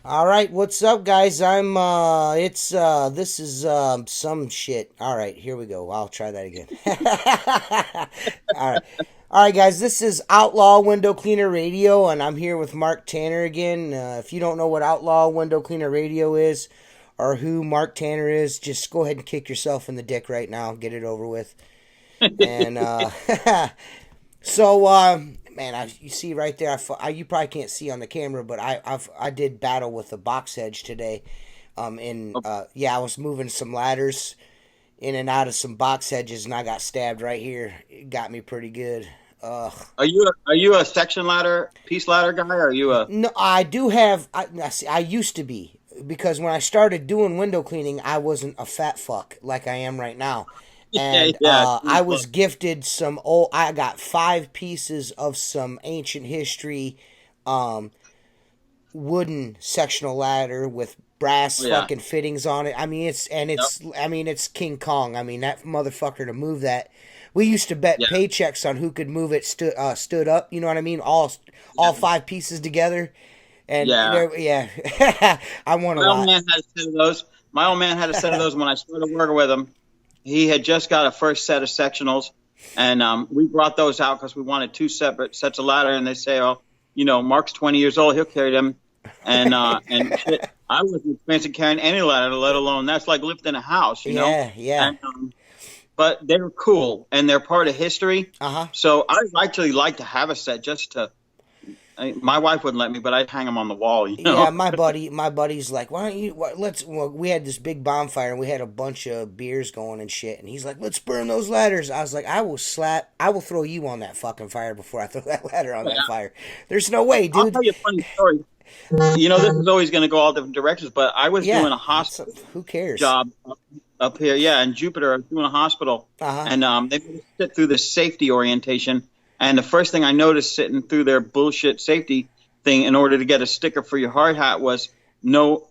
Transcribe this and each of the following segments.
All right, what's up, guys? This is some shit. All right, here we go. I'll try that again. All right. All right, guys, this is Outlaw Window Cleaner Radio, and I'm here with Mark Tanner again. If you don't know what Outlaw Window Cleaner Radio is or who Mark Tanner is, just go ahead and kick yourself in the dick right now. Get it over with. And man, you see right there, you probably can't see on the camera, but I did battle with a box hedge today. I was moving some ladders in and out of some box hedges, and I got stabbed right here. It got me pretty good. Ugh. Are you a section ladder, piece ladder guy? Or are you a No, I do have. I used to be, because when I started doing window cleaning, I wasn't a fat fuck like I am right now. And I was gifted some old. I got 5 pieces of some ancient history, wooden sectional ladder with brass fucking fittings on it. It's King Kong. I mean, that motherfucker, to move that. We used to bet paychecks on who could move it stood up. You know what I mean? All 5 pieces together. And I won a lot. My old man had a set of those when I started working with him. He had just got a first set of sectionals, and we brought those out because we wanted 2 separate sets of ladder. And they say, oh, Mark's 20 years old, he'll carry them. And shit, I wasn't fancy carrying any ladder, let alone that's like lifting a house, you know? Yeah. But they're cool, and they're part of history. Uh-huh. So I'd actually like to have a set just to. My wife wouldn't let me, but I'd hang them on the wall. Yeah, my buddy's like, why don't you? We had this big bonfire and we had a bunch of beers going and shit, and he's like, let's burn those ladders. I was like, I will throw you on that fucking fire before I throw that ladder on that fire. There's no way, dude. I'll tell you a funny story. This is always going to go all different directions, but I was doing a hospital. Who cares? Job up here, in Jupiter. I was doing a hospital, and they made us sit through the safety orientation. And the first thing I noticed sitting through their bullshit safety thing in order to get a sticker for your hard hat was no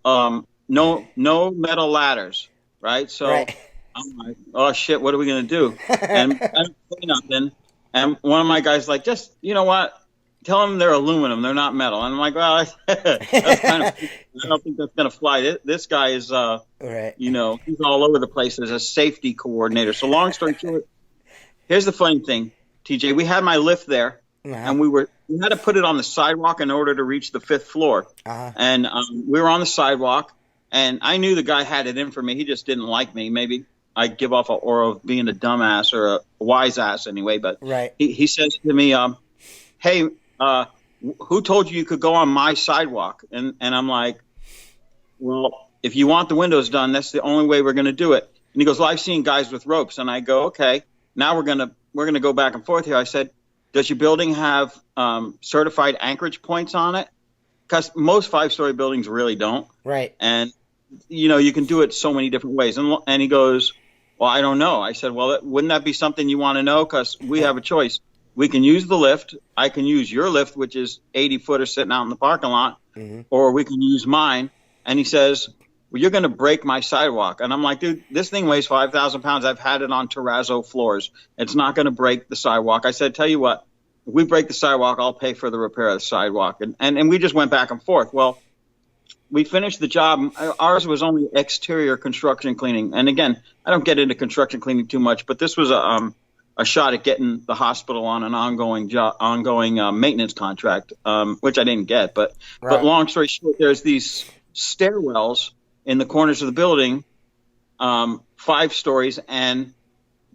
metal ladders, right? So I'm like, oh shit, what are we gonna do? And I don't say nothing. And one of my guys like, just what? Tell them they're aluminum, they're not metal. And I'm like, well, that's kind of. I don't think that's gonna fly. This guy is, he's all over the place as a safety coordinator. So long story short, here's the funny thing. TJ, we had my lift there, and we had to put it on the sidewalk in order to reach the 5th floor. And we were on the sidewalk, and I knew the guy had it in for me. He just didn't like me. Maybe I give off an aura of being a dumbass or a wise ass anyway. But he says to me, hey, who told you could go on my sidewalk? And I'm like, well, if you want the windows done, that's the only way we're going to do it. And he goes, well, I've seen guys with ropes. And I go, okay, now we're going to go back and forth here. I said, does your building have certified anchorage points on it? Because most 5-story buildings really don't. Right. And, you can do it so many different ways. And he goes, well, I don't know. I said, well, wouldn't that be something you want to know? Because we have a choice. We can use the lift. I can use your lift, which is 80-footer sitting out in the parking lot, or we can use mine. And he says, well, you're going to break my sidewalk. And I'm like, dude, this thing weighs 5,000 pounds. I've had it on terrazzo floors. It's not going to break the sidewalk. I said, tell you what, if we break the sidewalk, I'll pay for the repair of the sidewalk. And we just went back and forth. Well, we finished the job. Ours was only exterior construction cleaning. And again, I don't get into construction cleaning too much, but this was a shot at getting the hospital on an ongoing maintenance contract, which I didn't get. But long story short, there's these stairwells in the corners of the building, 5 stories, and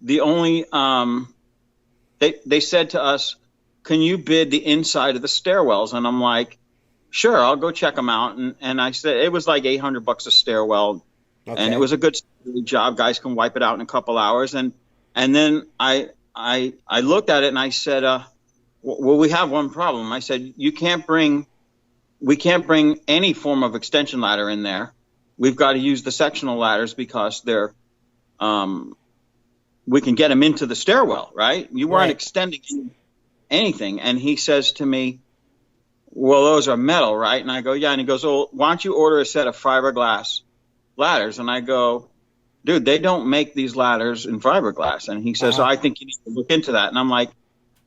the only they said to us, can you bid the inside of the stairwells? And I'm like, sure, I'll go check them out. And I said it was like $800 a stairwell, and it was a good job. Guys can wipe it out in a couple hours. And then I looked at it and I said, well, we have one problem. I said, we can't bring any form of extension ladder in there. We've got to use the sectional ladders because they're, we can get them into the stairwell, right? You weren't extending anything. And he says to me, well, those are metal, right? And I go, yeah. And he goes, well, why don't you order a set of fiberglass ladders? And I go, dude, they don't make these ladders in fiberglass. And he says, I think you need to look into that. And I'm like,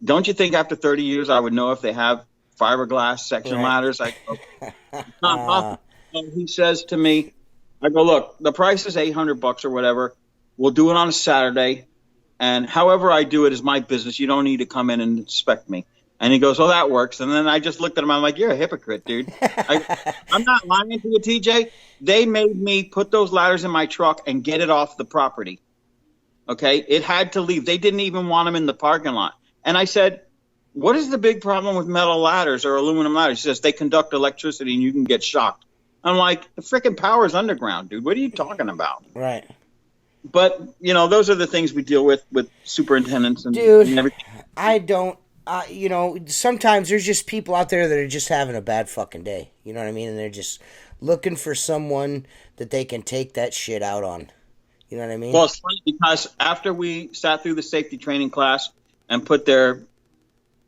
don't you think after 30 years I would know if they have fiberglass section ladders? I go, it's not possible. So he says to me, I go, look, the price is $800 or whatever. We'll do it on a Saturday. And however I do it is my business. You don't need to come in and inspect me. And he goes, oh, that works. And then I just looked at him. I'm like, you're a hypocrite, dude. I'm not lying to you, TJ. They made me put those ladders in my truck and get it off the property. Okay. It had to leave. They didn't even want them in the parking lot. And I said, what is the big problem with metal ladders or aluminum ladders? He says they conduct electricity and you can get shocked. I'm like, the freaking power is underground, dude. What are you talking about? Right. But, those are the things we deal with superintendents and everything. I don't, sometimes there's just people out there that are just having a bad fucking day. You know what I mean? And they're just looking for someone that they can take that shit out on. You know what I mean? Well, it's funny because after we sat through the safety training class and put I'm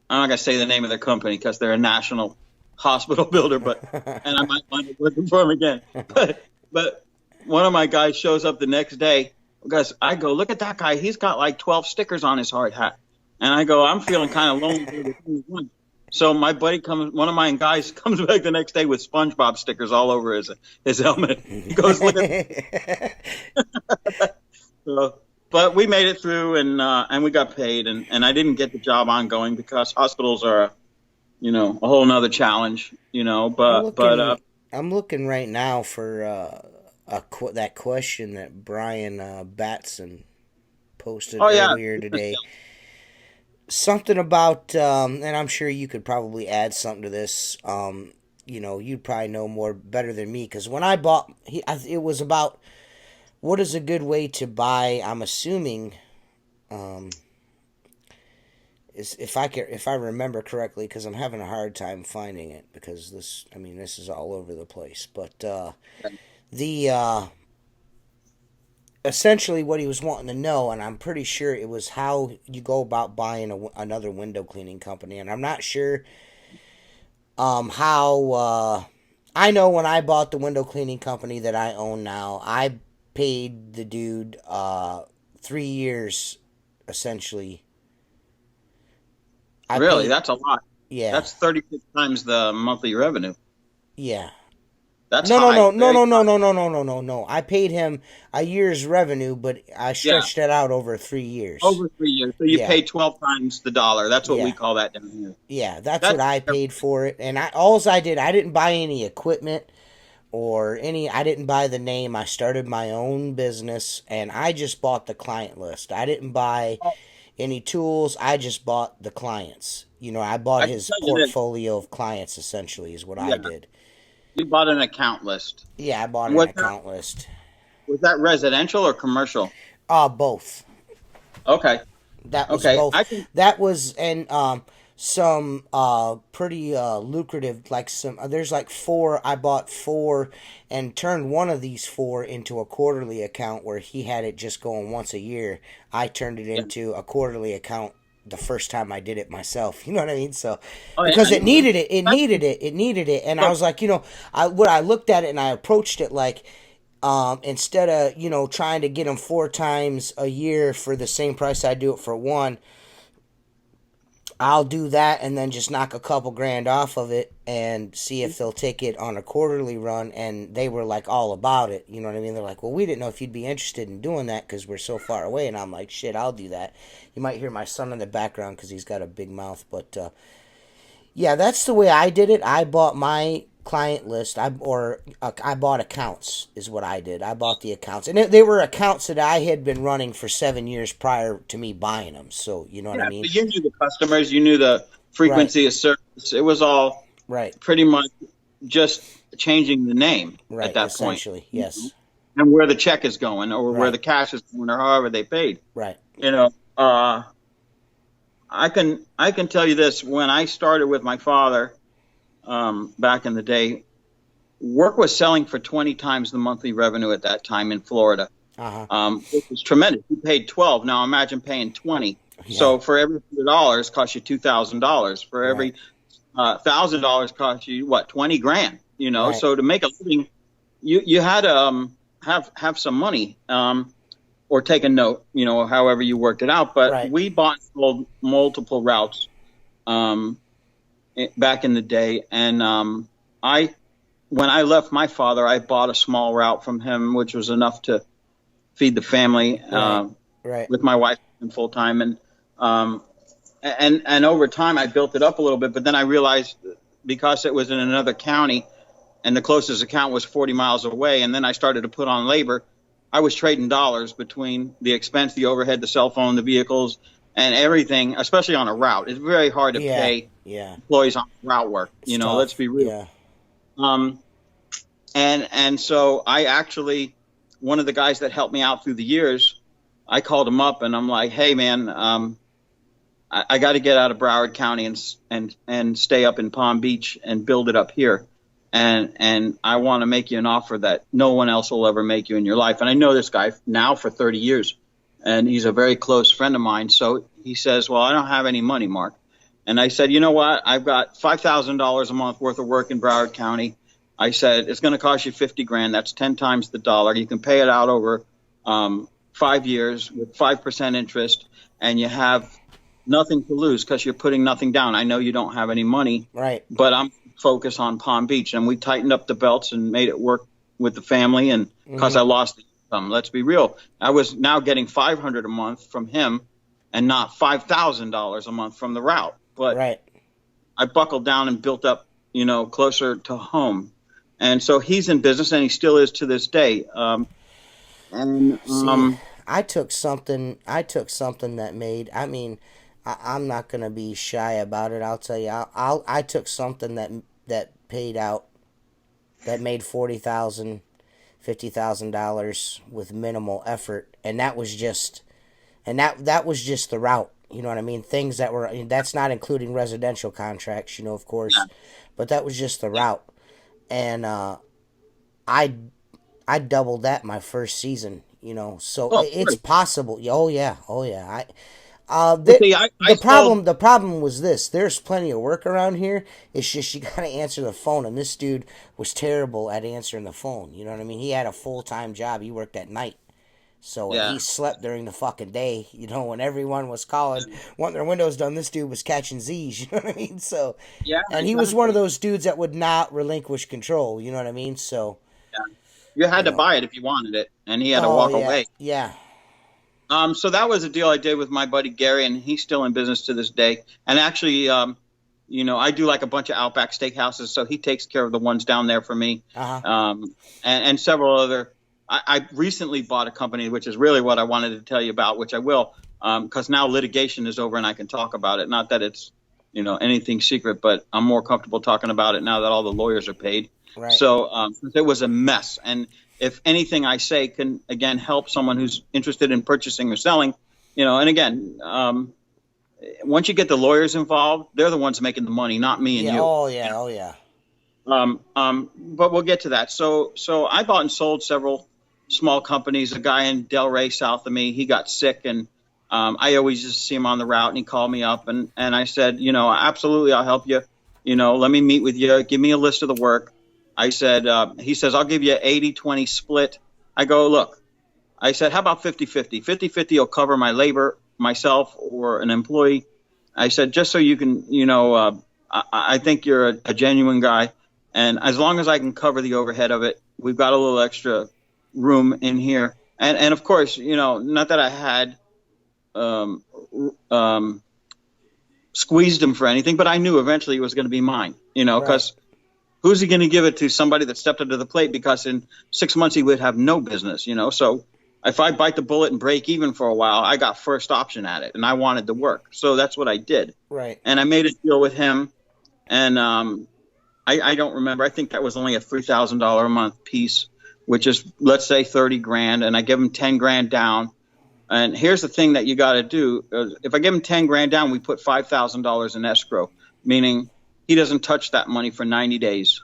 not going to say the name of their company because they're a national hospital builder, and I might wind up working for them again. But one of my guys shows up the next day. Because I go, look at that guy. He's got like 12 stickers on his hard hat. And I go, I'm feeling kind of lonely. So my buddy one of my guys comes back the next day with SpongeBob stickers all over his helmet. He goes, look at so, but we made it through and we got paid and I didn't get the job ongoing because hospitals are, a whole nother challenge, I'm looking right now for, that question that Brian Batson posted earlier today. Something about, and I'm sure you could probably add something to this. You'd probably know better than me because when I bought, it was about what is a good way to buy. I'm assuming, if I remember correctly, because I'm having a hard time finding it because this is all over the place, but. Essentially what he was wanting to know, and I'm pretty sure it was how you go about buying another window cleaning company, and I'm not sure how I know when I bought the window cleaning company that I own now, I paid the dude 3 years essentially. That's a lot. Yeah, that's 36 times the monthly revenue. Yeah. That's no. I paid him a year's revenue, but I stretched it out over 3 years. Over 3 years. So you paid 12 times the dollar. That's what we call that down here. Yeah, that's what I paid for it. And I didn't buy any equipment I didn't buy the name. I started my own business and I just bought the client list. I didn't buy any tools. I just bought the clients. I bought his portfolio of clients essentially is what I did. You bought an account list. Yeah, I bought an account list. Was that residential or commercial? Both. Okay. That was both. That was some pretty lucrative. There's like 4. I bought 4 and turned one of these 4 into a quarterly account where he had it just going once a year. I turned it into a quarterly account the first time I did it myself. You know what I mean? So because it needed it. And I was like, I looked at it and I approached it like, instead of, trying to get them 4 times a year for the same price I do it for one, I'll do that and then just knock a couple grand off of it and see if they'll take it on a quarterly run. And they were like all about it. You know what I mean? They're like, well, we didn't know if you'd be interested in doing that because we're so far away. And I'm like, shit, I'll do that. You might hear my son in the background because he's got a big mouth. But yeah, that's the way I did it. I bought my client list. I bought accounts is what I did. I bought the accounts. And they were accounts that I had been running for 7 years prior to me buying them. So, you know what I mean? You knew the customers. You knew the frequency of service. It was all pretty much just changing the name at that essentially, point. Yes. And where the check is going or where the cash is going or however they paid. Right. I can tell you this. When I started with my father back in the day, work was selling for 20 times the monthly revenue at that time in Florida. It was tremendous. You paid 12. Now imagine paying 20. Yeah. So for every $100 cost you $2,000. For every $1,000 cost you what, 20 grand? So to make a living, you had to have some money. Or take a note, however you worked it out. But we bought and sold multiple routes back in the day. And I when I left my father, I bought a small route from him, which was enough to feed the family Right. Right. with my wife full time, um, and over time I built it up a little bit. But then I realized because it was in another county and the closest account was 40 miles away, and then I started to put on labor. I was trading dollars between the expense, the overhead, the cell phone, the vehicles, and everything, especially on a route. It's very hard to Yeah. pay Yeah. employees on route work. It's Let's tough. be real. Yeah. Um, and so I actually, one of the guys that helped me out through the years, I called him up and I'm like, hey man, I got to get out of Broward County and stay up in Palm Beach and build it up here. And I want to make you an offer that no one else will ever make you in your life. And I know this guy now for 30 years, and he's a very close friend of mine. So he says, well, I don't have any money, Mark. And I said, you know what? I've got $5,000 a month worth of work in Broward County. I said, it's going to cost you 50 grand. That's 10 times the dollar. You can pay it out over 5 years with 5% interest, and you have nothing to lose because you're putting nothing down. I know you don't have any money, Right. but I'm focused on Palm Beach. And we tightened up the belts and made it work with the family. And because I lost the income, let's be real, I was now getting $500 a month from him and not $5,000 a month from the route. But Right. I buckled down and built up, closer to home. And so he's in business, and he still is to this day. See, I took something. I took something that made. I mean, I'm not gonna be shy about it. I'll tell you. I took something that paid out, that made $50,000 with minimal effort, and that was just, that was just the route. You know what I mean? Things that were, that's not including residential contracts, of course, but that was just the route, and I I doubled that my first season. So Oh, it's great. possible. Oh yeah, oh yeah. Well, see, I sold. The problem was this. There's plenty of work around here. It's just you gotta answer the phone, and this dude was terrible at answering the phone. You know what I mean? He had a full-time job. He worked at night. So and Yeah, he slept during the fucking day. When everyone was calling, wanting their windows done, this dude was catching Z's. You know what I mean? So, yeah, and he was one of exactly. those dudes that would not relinquish control. You know what I mean? So, Yeah. You you had to know. buy it if you wanted it, and he had to Oh walk yeah, away. yeah. So that was a deal I did with my buddy Gary, and he's still in business to this day. And actually, I do like a bunch of Outback steakhouses, so he takes care of the ones down there for me, Uh huh. and several other. I recently bought a company, which is really what I wanted to tell you about, which I will, because now litigation is over and I can talk about it. Not that it's, anything secret, but I'm more comfortable talking about it now that all the lawyers are paid. Right. So it was a mess, and if anything I say can again help someone who's interested in purchasing or selling, and again, once you get the lawyers involved, they're the ones making the money, not me and Yeah. you. Oh yeah. Oh yeah. But we'll get to that. So I bought and sold several small companies. A guy in Delray, south of me, he got sick, and I always just see him on the route, and he called me up, and I said, absolutely, I'll help you. Let me meet with you. Give me a list of the work. I said, he says, I'll give you an 80-20 split. I go, look, I said, how about 50-50? 50-50 will cover my labor, myself, or an employee. I said, just so you can, I think you're a genuine guy. And as long as I can cover the overhead of it, we've got a little extra room in here. And of course, not that I had um, squeezed him for anything, but I knew eventually it was going to be mine, Right. because who's he going to give it to? Somebody that stepped up to the plate, because in 6 months he would have no business, So if I bite the bullet and break even for a while, I got first option at it, and I wanted to work. So that's what I did. Right. And I made a deal with him, and I don't remember. I think that was only a $3,000 a month piece, which is, let's say, 30 grand, and I give him 10 grand down. And here's the thing that you got to do. If I give him 10 grand down, we put $5,000 in escrow, meaning he doesn't touch that money for 90 days.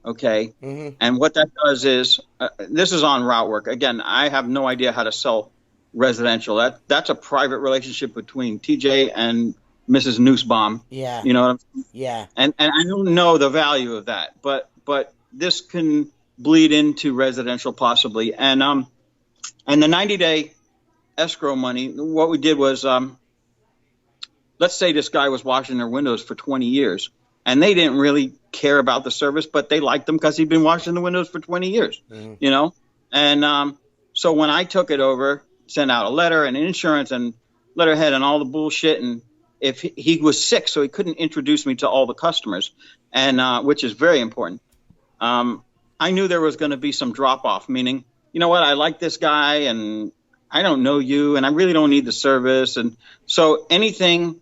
Okay. Mhm. And what that does is, this is on route work. Again, I have no idea how to sell residential. That's a private relationship between TJ and Mrs. Nussbaum. Yeah. You know what I'm saying? Yeah. And I don't know the value of that, but this can bleed into residential possibly. And the 90-day escrow money, what we did was, let's say this guy was washing their windows for 20 years. and they didn't really care about the service, but they liked him because he'd been washing the windows for 20 years, you know? And so when I took it over, sent out a letter and insurance and letterhead and all the bullshit, and if he was sick, so he couldn't introduce me to all the customers, and which is very important. I knew there was going to be some drop off, meaning, you know what, I like this guy and I don't know you and I really don't need the service. And so anything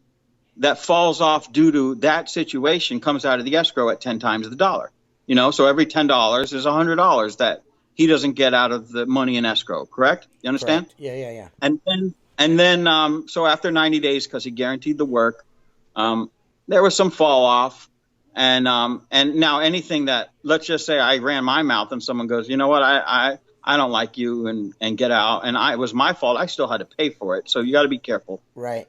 that falls off due to that situation comes out of the escrow at 10 times the dollar, you know, so every $10 is $100 that he doesn't get out of the money in escrow. Correct? You understand? Correct. Yeah. And then, so after 90 days, because he guaranteed the work, there was some fall off. And now anything that, let's just say I ran my mouth and someone goes, you know what, I don't like you and get out. And it was my fault. I still had to pay for it. So you got to be careful. Right.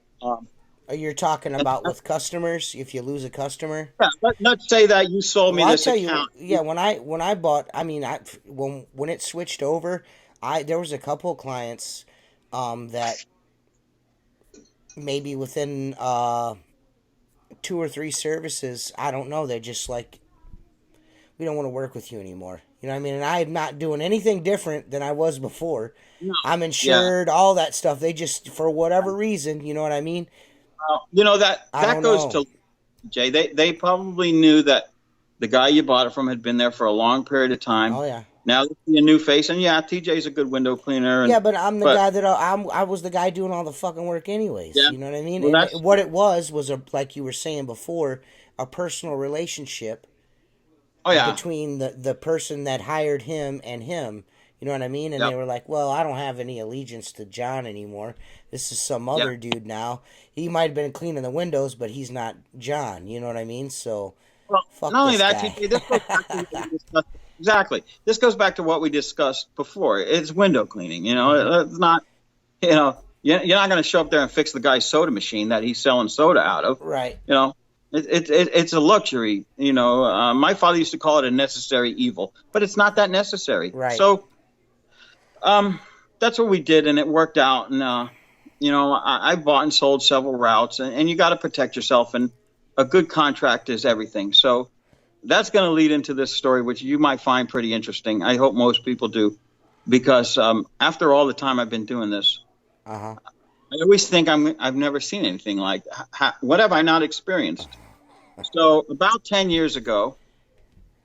You're talking about with customers, if you lose a customer? Yeah, let's say that you sold me this account. When I bought, I mean, when it switched over, there was a couple of clients that maybe within 2 or 3 services, I don't know, they're just like, we don't want to work with you anymore. You know what I mean? And I'm not doing anything different than I was before. No. I'm insured, all that stuff. They just, for whatever reason, you know what I mean? You know, that goes to Jay. They probably knew that the guy you bought it from had been there for a long period of time. Oh, yeah. Now they see a new face, and yeah, TJ's a good window cleaner. Yeah, but I'm the guy that I was the guy doing all the fucking work anyways. Yeah. You know what I mean? Well, and what it was like you were saying before, a personal relationship. Oh, yeah. Between the person that hired him and him. You know what I mean? And they were like, well, I don't have any allegiance to John anymore. This is some other dude now. He might have been cleaning the windows, but he's not John. You know what I mean? So, fuck not only this that, guy. TJ, this goes back to what we discussed. Exactly. This goes back to what we discussed before. It's window cleaning. You know, it's not, you know, you're not going to show up there and fix the guy's soda machine that he's selling soda out of. Right. You know, it's a luxury. You know, my father used to call it a necessary evil, but it's not that necessary. Right. So, that's what we did, and it worked out. And, you know, I bought and sold several routes, and you got to protect yourself, and a good contract is everything. So that's going to lead into this story, which you might find pretty interesting. I hope most people do, because after all the time I've been doing this, I always think I've never seen anything like what have I not experienced? So about 10 years ago,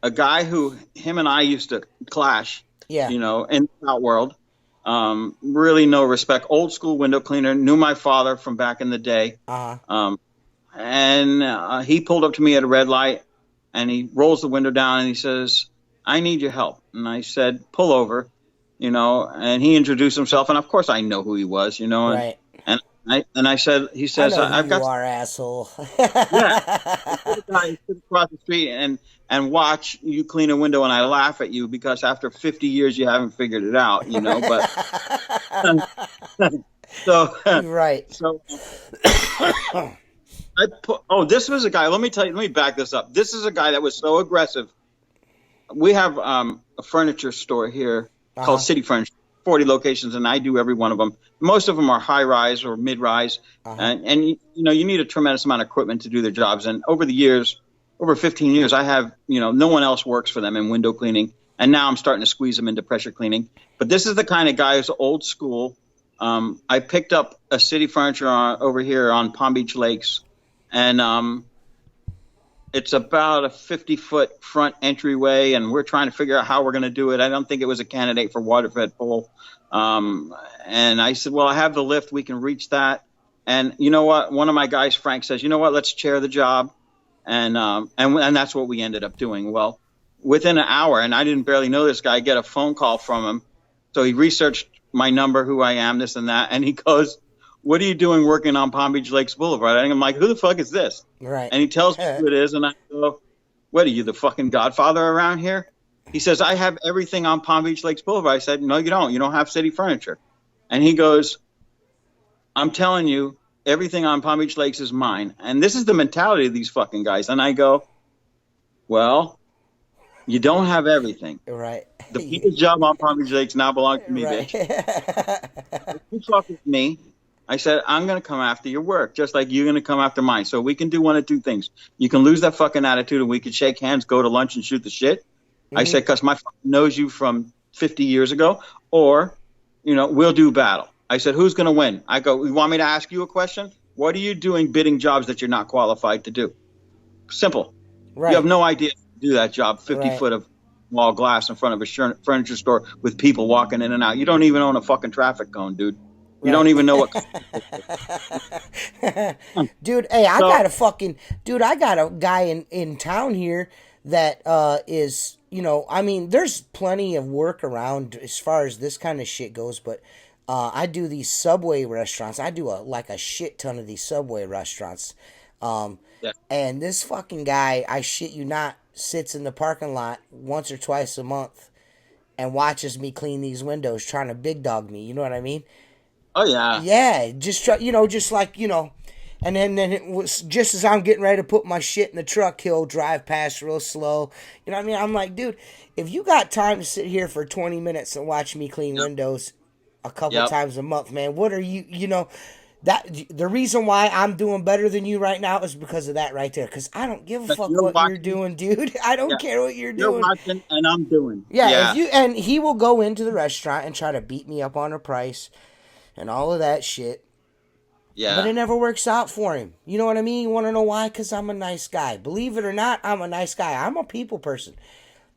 a guy who him and I used to clash, you know, in that world, really no respect, old school window cleaner, knew my father from back in the day. And he pulled up to me at a red light and he rolls the window down and he says, I need your help. And I said, pull over, you know, and he introduced himself. And of course I know who he was, you know, right. And I said, he says, I've got you are, asshole. I sit across the street and watch you clean a window, and I laugh at you because after 50 years you haven't figured it out, you know. But so right. So this was a guy. Let me back this up. This is a guy that was so aggressive. We have a furniture store here called City Furniture. 40 locations, and I do every one of them. Most of them are high-rise or mid-rise, and you know, you need a tremendous amount of equipment to do their jobs. And over the years, over 15 years, I have, you know, no one else works for them in window cleaning, and now I'm starting to squeeze them into pressure cleaning. But this is the kind of guy who's old school. I picked up a City Furniture over here on Palm Beach Lakes, and it's about a 50-foot front entryway, and we're trying to figure out how we're going to do it. I don't think it was a candidate for Waterfed Pole. And I said, well, I have the lift. We can reach that. And you know what? One of my guys, Frank, says, you know what? Let's chair the job. And that's what we ended up doing. Well, within an hour, and I didn't barely know this guy, I get a phone call from him. So he researched my number, who I am, this and that. And he goes, what are you doing working on Palm Beach Lakes Boulevard? And I'm like, who the fuck is this? Right. And he tells me who it is. And I go, what are you, the fucking godfather around here? He says, I have everything on Palm Beach Lakes Boulevard. I said, no, you don't. You don't have City Furniture. And he goes, I'm telling you, everything on Palm Beach Lakes is mine. And this is the mentality of these fucking guys. And I go, well, you don't have everything. Right. The people's job on Palm Beach Lakes now belongs to me, right. bitch. You fuck with me, I said, I'm going to come after your work, just like you're going to come after mine. So we can do one of two things. You can lose that fucking attitude and we can shake hands, go to lunch and shoot the shit. I Mm-hmm. said, because my fucking knows you from 50 years ago. Or, we'll do battle. I said, who's going to win? I go, you want me to ask you a question? What are you doing bidding jobs that you're not qualified to do? Simple. You have Right. no idea to do that job, 50 Right. foot of wall glass in front of a furniture store with people walking in and out. You don't even own a fucking traffic cone, dude. You don't Right. even know what. Dude, hey, So, I got a guy in town here that is, I mean, there's plenty of work around as far as this kind of shit goes, but I do these Subway restaurants. I do like a shit ton of these Subway restaurants. Um, yeah, and this fucking guy, I shit you not, sits in the parking lot once or twice a month and watches me clean these windows, trying to big dog me. You know what I mean? oh yeah, Yeah, just try, just like and then it was just as I'm getting ready to put my shit in the truck, he'll drive past real slow. You know what I mean? I'm like, dude, if you got time to sit here for 20 minutes and watch me clean yep, windows a couple yep. times a month, man, what are you? That the reason why I'm doing better than you right now is because of that right there. Because I don't give a But fuck you're what you're watching, doing, dude. I yeah, don't care what you're you're doing. watching, and I'm doing, Yeah, if yeah, you and he will go into the restaurant and try to beat me up on a price and all of that shit. But yeah, it never works out for him. You know what I mean? You want to know why? Because I'm a nice guy. Believe it or not, I'm a nice guy. I'm a people person.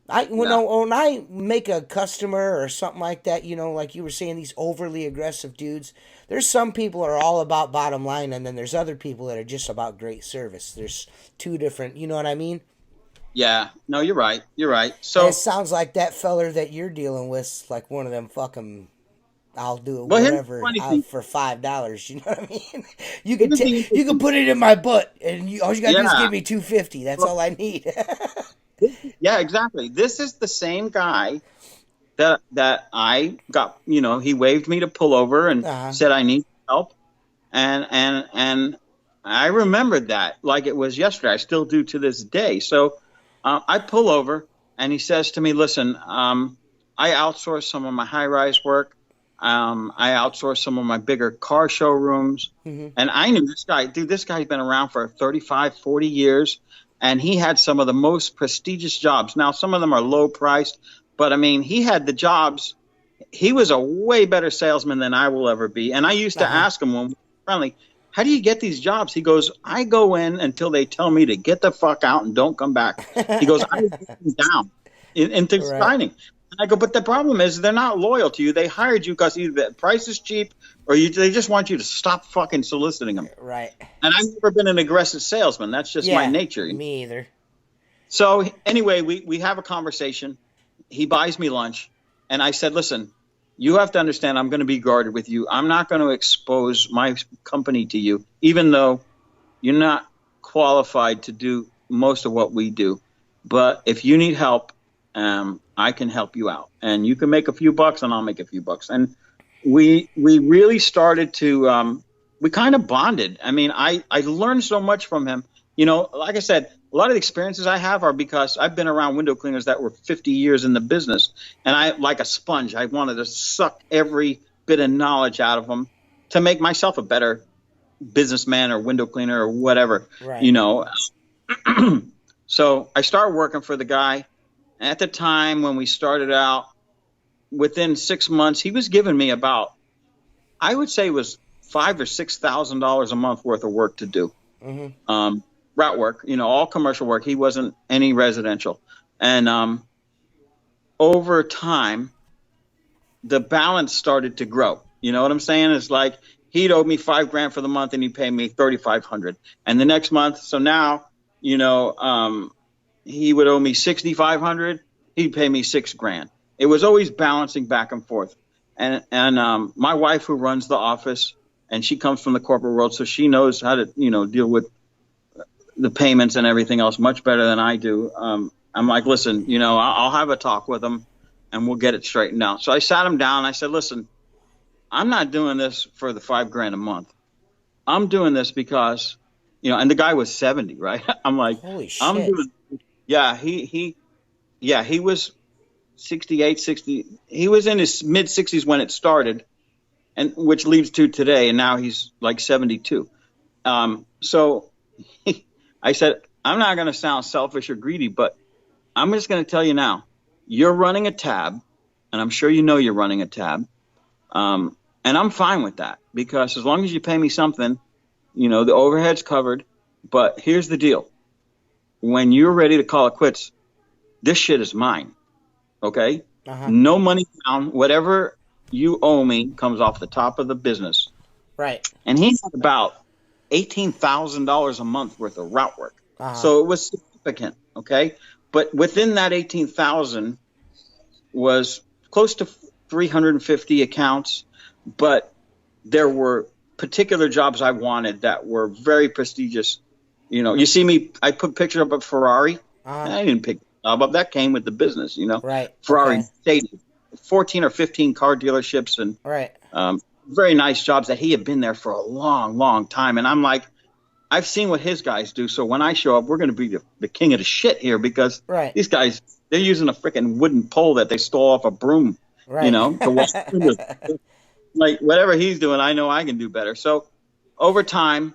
yeah, When I make a customer or something like that, like you were saying, these overly aggressive dudes. There's some people are all about bottom line, and then there's other people that are just about great service. There's two different. You know what I mean? yeah. No, you're right. You're right. And it So, sounds like that feller that you're dealing with, like one of them fucking. I'll do well, here's the whatever funny thing. for $5. You know what I mean? Here's the You can interesting. put it in my butt, and all you gotta do is Yeah. give me $2.50. That's Well, all I need. yeah, exactly. This is the same guy that I got. He waved me to pull over and uh-huh. said I need help, and I remembered that like it was yesterday. I still do to this day. So I pull over, and he says to me, "Listen, I outsource some of my high-rise work. I outsource some of my bigger car showrooms." Hmm. And I knew this guy, dude. This guy's been around for 35, 40 years, and he had some of the most prestigious jobs. Now, some of them are low priced, but I mean, he had the jobs. He was a way better salesman than I will ever be. And I used to Uh-huh. ask him when we were friendly, how do you get these jobs? He goes, I go in until they tell me to get the fuck out and don't come back. He goes, I get them down into Right. signing. And I go, but the problem is they're not loyal to you. They hired you because either the price is cheap or they just want you to stop fucking soliciting them. Right. And I've never been an aggressive salesman. That's just my Yeah. nature. Me either. So anyway, we have a conversation. He buys me lunch, and I said, "Listen, you have to understand. I'm going to be guarded with you. I'm not going to expose my company to you, even though you're not qualified to do most of what we do. But if you need help, I can help you out, and you can make a few bucks, and I'll make a few bucks." And we really started to we kind of bonded. I mean, I learned so much from him. Like I said, a lot of the experiences I have are because I've been around window cleaners that were 50 years in the business, and I, like a sponge, I wanted to suck every bit of knowledge out of them to make myself a better businessman or window cleaner or whatever, Right. you know. So I started working for the guy. At the time when we started out, within 6 months, he was giving me about, I would say, it was $5,000 or $6,000 a month worth of work to do. Hmm. Route work, all commercial work. He wasn't any residential. And over time, the balance started to grow. You know what I'm saying? It's like he'd owe me $5,000 for the month, and he'd pay me $3,500. And the next month, so now, he would owe me $6,500. He'd pay me $6,000. It was always balancing back and forth. And my wife, who runs the office, and she comes from the corporate world, so she knows how to deal with the payments and everything else much better than I do. I'm like, listen, I'll have a talk with him, and we'll get it straightened out. So I sat him down. And I said, listen, I'm not doing this for the $5,000 a month. I'm doing this because, and the guy was 70, right? I'm like, Holy I'm shit. doing, yeah, he was 68, 60. He was in his mid 60s when it started. and which leads to today. And now he's like 72. So I said, I'm not going to sound selfish or greedy, but I'm just going to tell you now, you're running a tab, and I'm sure you know you're running a tab. And I'm fine with that, because as long as you pay me something, you know, the overhead's covered. But here's the deal. When you're ready to call it quits, this shit is mine. Okay? No money down. Whatever you owe me comes off the top of the business. Right. And he had about $18,000 a month worth of route work. So it was significant. Okay? But within that 18,000 was close to 350 accounts. But there were particular jobs I wanted that were very prestigious. You know, you see me, I put pictures up of Ferrari. I didn't pick the job up. That came with the business, you know. Right. Ferrari Stadium, 14 or 15 car dealerships, and very nice jobs that he had been there for a long, long time. And I'm like, I've seen what his guys do. So when I show up, we're going to be the king of the shit here, because these guys, they're using a freaking wooden pole that they stole off a broom, you know, to walk through like whatever he's doing, I know I can do better. So over time,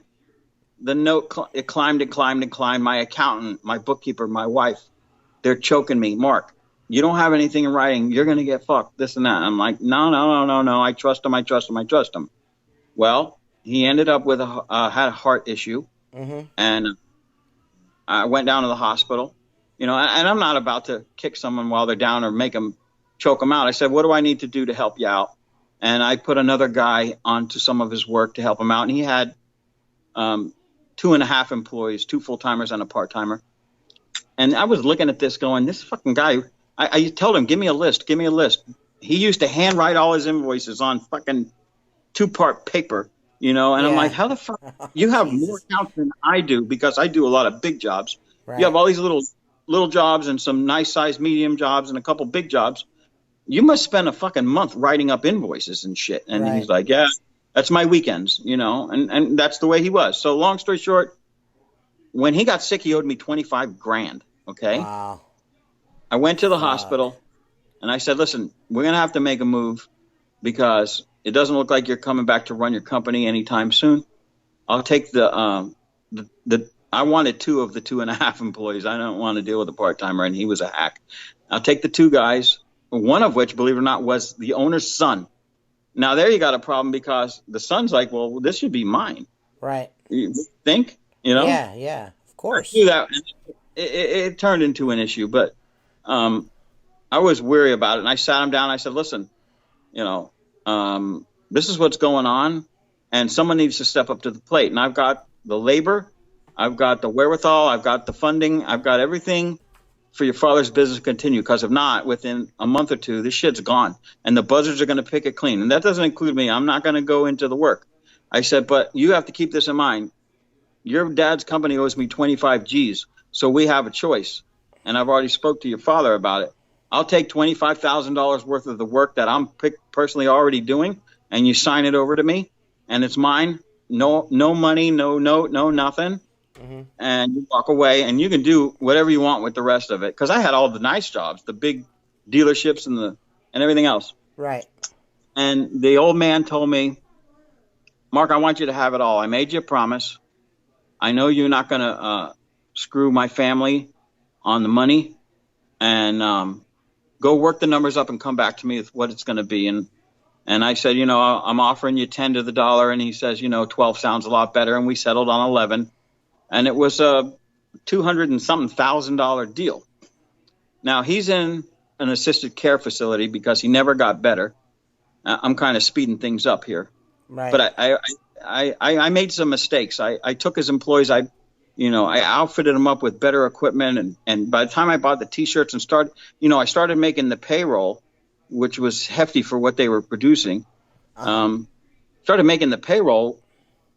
the note, it climbed and climbed and climbed. My accountant, my bookkeeper, my wife, they're choking me. Mark, you don't have anything in writing. You're going to get fucked, this and that. I'm like, no. I trust him. Well, he ended up with had a heart issue. And I went down to the hospital, you know, and I'm not about to kick someone while they're down or make them choke them out. I said, what do I need to do to help you out? And I put another guy onto some of his work to help him out. And he had 2.5 employees, 2 full-timers and a part-timer. And I was looking at this going, this fucking guy, I told him, give me a list. He used to handwrite all his invoices on fucking 2-part paper, you know. And I'm like, how the fuck? You have more accounts than I do, because I do a lot of big jobs. You have all these little jobs and some nice-sized medium jobs and a couple big jobs. You must spend a fucking month writing up invoices and shit. And he's like, yeah, that's my weekends, you know, and that's the way he was. So long story short, when he got sick, he owed me $25,000. Okay. Wow. I went to the hospital and I said, listen, we're going to have to make a move, because it doesn't look like you're coming back to run your company anytime soon. I'll take I wanted 2 of the 2.5 employees. I don't want to deal with a part-timer, and he was a hack. I'll take the 2 guys. One of which, believe it or not, was the owner's son. Now, there you got a problem, because the son's like, well, this should be mine. Right. You think? You know? Yeah, of course. I do that. It turned into an issue, but I was weary about it. And I sat him down. I said, listen, you know, this is what's going on, and someone needs to step up to the plate. And I've got the labor. I've got the wherewithal. I've got the funding. I've got everything for your father's business to continue, because if not, within a month or 2, this shit's gone, and the buzzards are going to pick it clean. And that doesn't include me. I'm not going to go into the work. I said, but you have to keep this in mind. Your dad's company owes me 25 G's, so we have a choice. And I've already spoke to your father about it. I'll take $25,000 worth of the work that I'm personally already doing, and you sign it over to me, and it's mine. No money, no note, no nothing. And you walk away, and you can do whatever you want with the rest of it. Because I had all the nice jobs, the big dealerships and everything else. Right. And the old man told me, Mark, I want you to have it all. I made you a promise. I know you're not going to screw my family on the money, and go work the numbers up and come back to me with what it's going to be. And I said, you know, I'm offering you 10 to the dollar. And he says, you know, 12 sounds a lot better. And we settled on 11. And it was a $200 and something thousand deal. Now, he's in an assisted care facility because he never got better. I'm kind of speeding things up here. Right. But I made some mistakes. I took his employees. I outfitted them up with better equipment. And by the time I bought the T-shirts and I started making the payroll, which was hefty for what they were producing. Started making the payroll.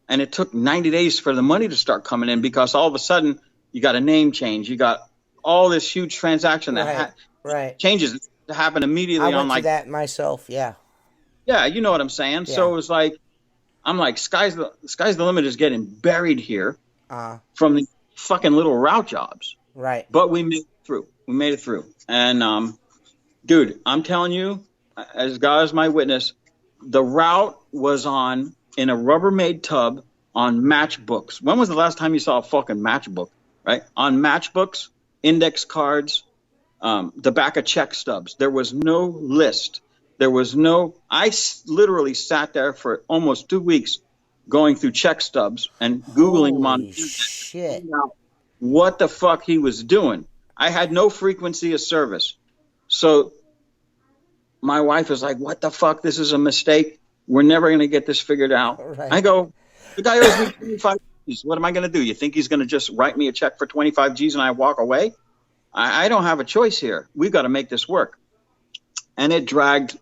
And it took 90 days for the money to start coming in, because all of a sudden you got a name change. You got all this huge transaction that changes to happen immediately. I went to that myself. Yeah. Yeah, you know what I'm saying. Yeah. So it was like, I'm like, sky's the limit is getting buried here from the fucking little route jobs. Right. But we made it through. And dude, I'm telling you, as God is my witness, The route was on in a Rubbermaid tub on matchbooks. When was the last time you saw a fucking matchbook? Right, on matchbooks, index cards, the back of check stubs. There was no list. There was no. Literally sat there for almost 2 weeks going through check stubs and Googling them on Holy shit. what the fuck he was doing. I had no frequency of service. So my wife was like, what the fuck? This is a mistake. We're never going to get this figured out. Right. I go, the guy owes me 25 G's. What am I going to do? You think he's going to just write me a check for 25 G's and I walk away? I don't have a choice here. We've got to make this work. And it dragged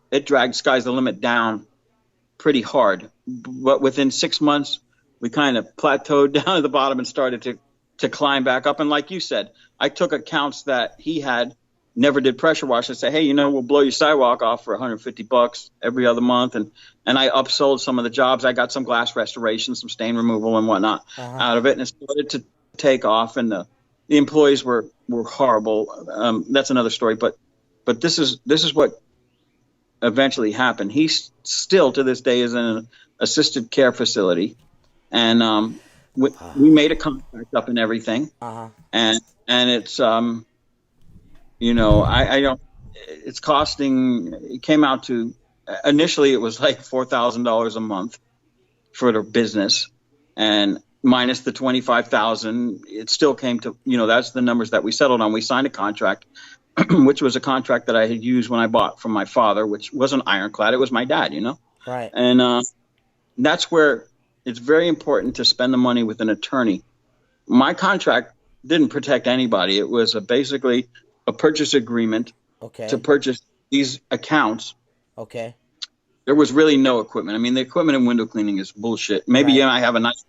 Sky's the Limit down pretty hard. But within 6 months, we kind of plateaued down at the bottom and started to climb back up. And like you said, I took accounts that he had, never did pressure wash, and say, hey, we'll blow your sidewalk off for $150 every other month. And I upsold some of the jobs. I got some glass restoration, some stain removal and whatnot out of it. And it started to take off. And the employees were horrible. That's another story. But this is what eventually happened. He still to this day is in an assisted care facility. And we made a contract up and everything. And it's, I don't, it's costing, it came out to, initially it was like $4,000 a month for the business, and minus the 25,000, it still came to, that's the numbers that we settled on. We signed a contract, which was a contract that I had used when I bought from my father, which wasn't ironclad. It was my dad, Right. And that's where it's very important to spend the money with an attorney. My contract didn't protect anybody. It was basically a purchase agreement to purchase these accounts. Okay. There was really no equipment. I mean, the equipment in window cleaning is bullshit. Maybe I have a nice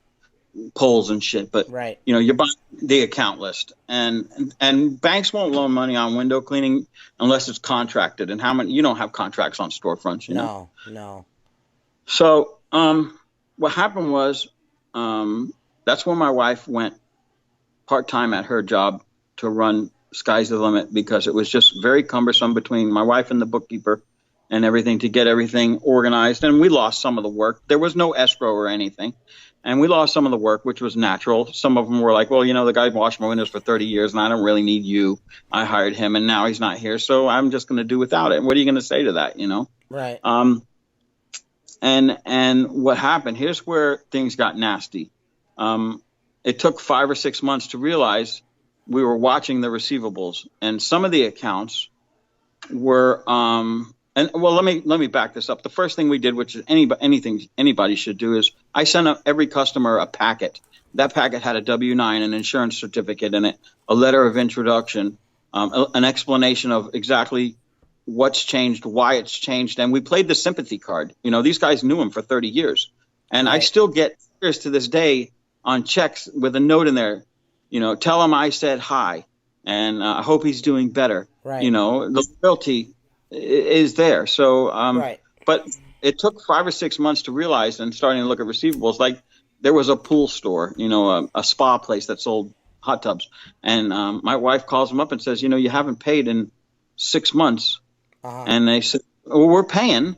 poles and shit, but you're buying the account list, and banks won't loan money on window cleaning unless it's contracted. And how many? You don't have contracts on storefronts, No. So what happened was that's when my wife went part-time at her job to run Sky's the Limit, because it was just very cumbersome between my wife and the bookkeeper and everything to get everything organized. And we lost some of the work. There was no escrow or anything. And we lost some of the work, which was natural. Some of them were like, well, the guy washed my windows for 30 years and I don't really need you. I hired him and now he's not here. So I'm just going to do without it. What are you going to say to that, Right. And what happened, here's where things got nasty. It took 5 or 6 months to realize we were watching the receivables, and some of the accounts were, let me back this up. The first thing we did, which is anything anybody should do, is I sent every customer a packet. That packet had a W-9, an insurance certificate in it, a letter of introduction, an explanation of exactly what's changed, why it's changed. And we played the sympathy card. These guys knew him for 30 years. And I still get tears to this day on checks with a note in there, tell him I said hi, and I hope he's doing better. Right. The loyalty is there. So, but it took 5 or 6 months to realize, and starting to look at receivables, like there was a pool store, a spa place that sold hot tubs. And my wife calls them up and says, you haven't paid in 6 months. And they said, well, we're paying.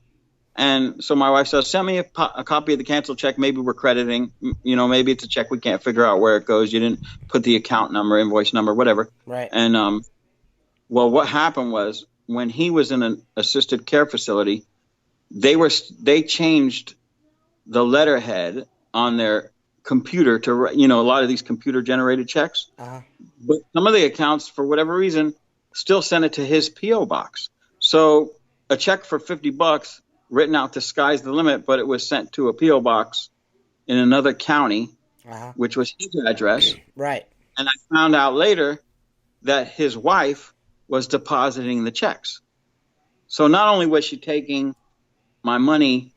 And so my wife says, send me a copy of the canceled check. Maybe we're crediting, maybe it's a check we can't figure out where it goes. You didn't put the account number, invoice number, whatever. Right. And, well, what happened was when he was in an assisted care facility, they changed the letterhead on their computer to, a lot of these computer generated checks. But some of the accounts, for whatever reason, still sent it to his PO box. So a check for $50 written out to Sky's the Limit, but it was sent to a PO box in another county, which was his address. Right. And I found out later that his wife was depositing the checks. So not only was she taking my money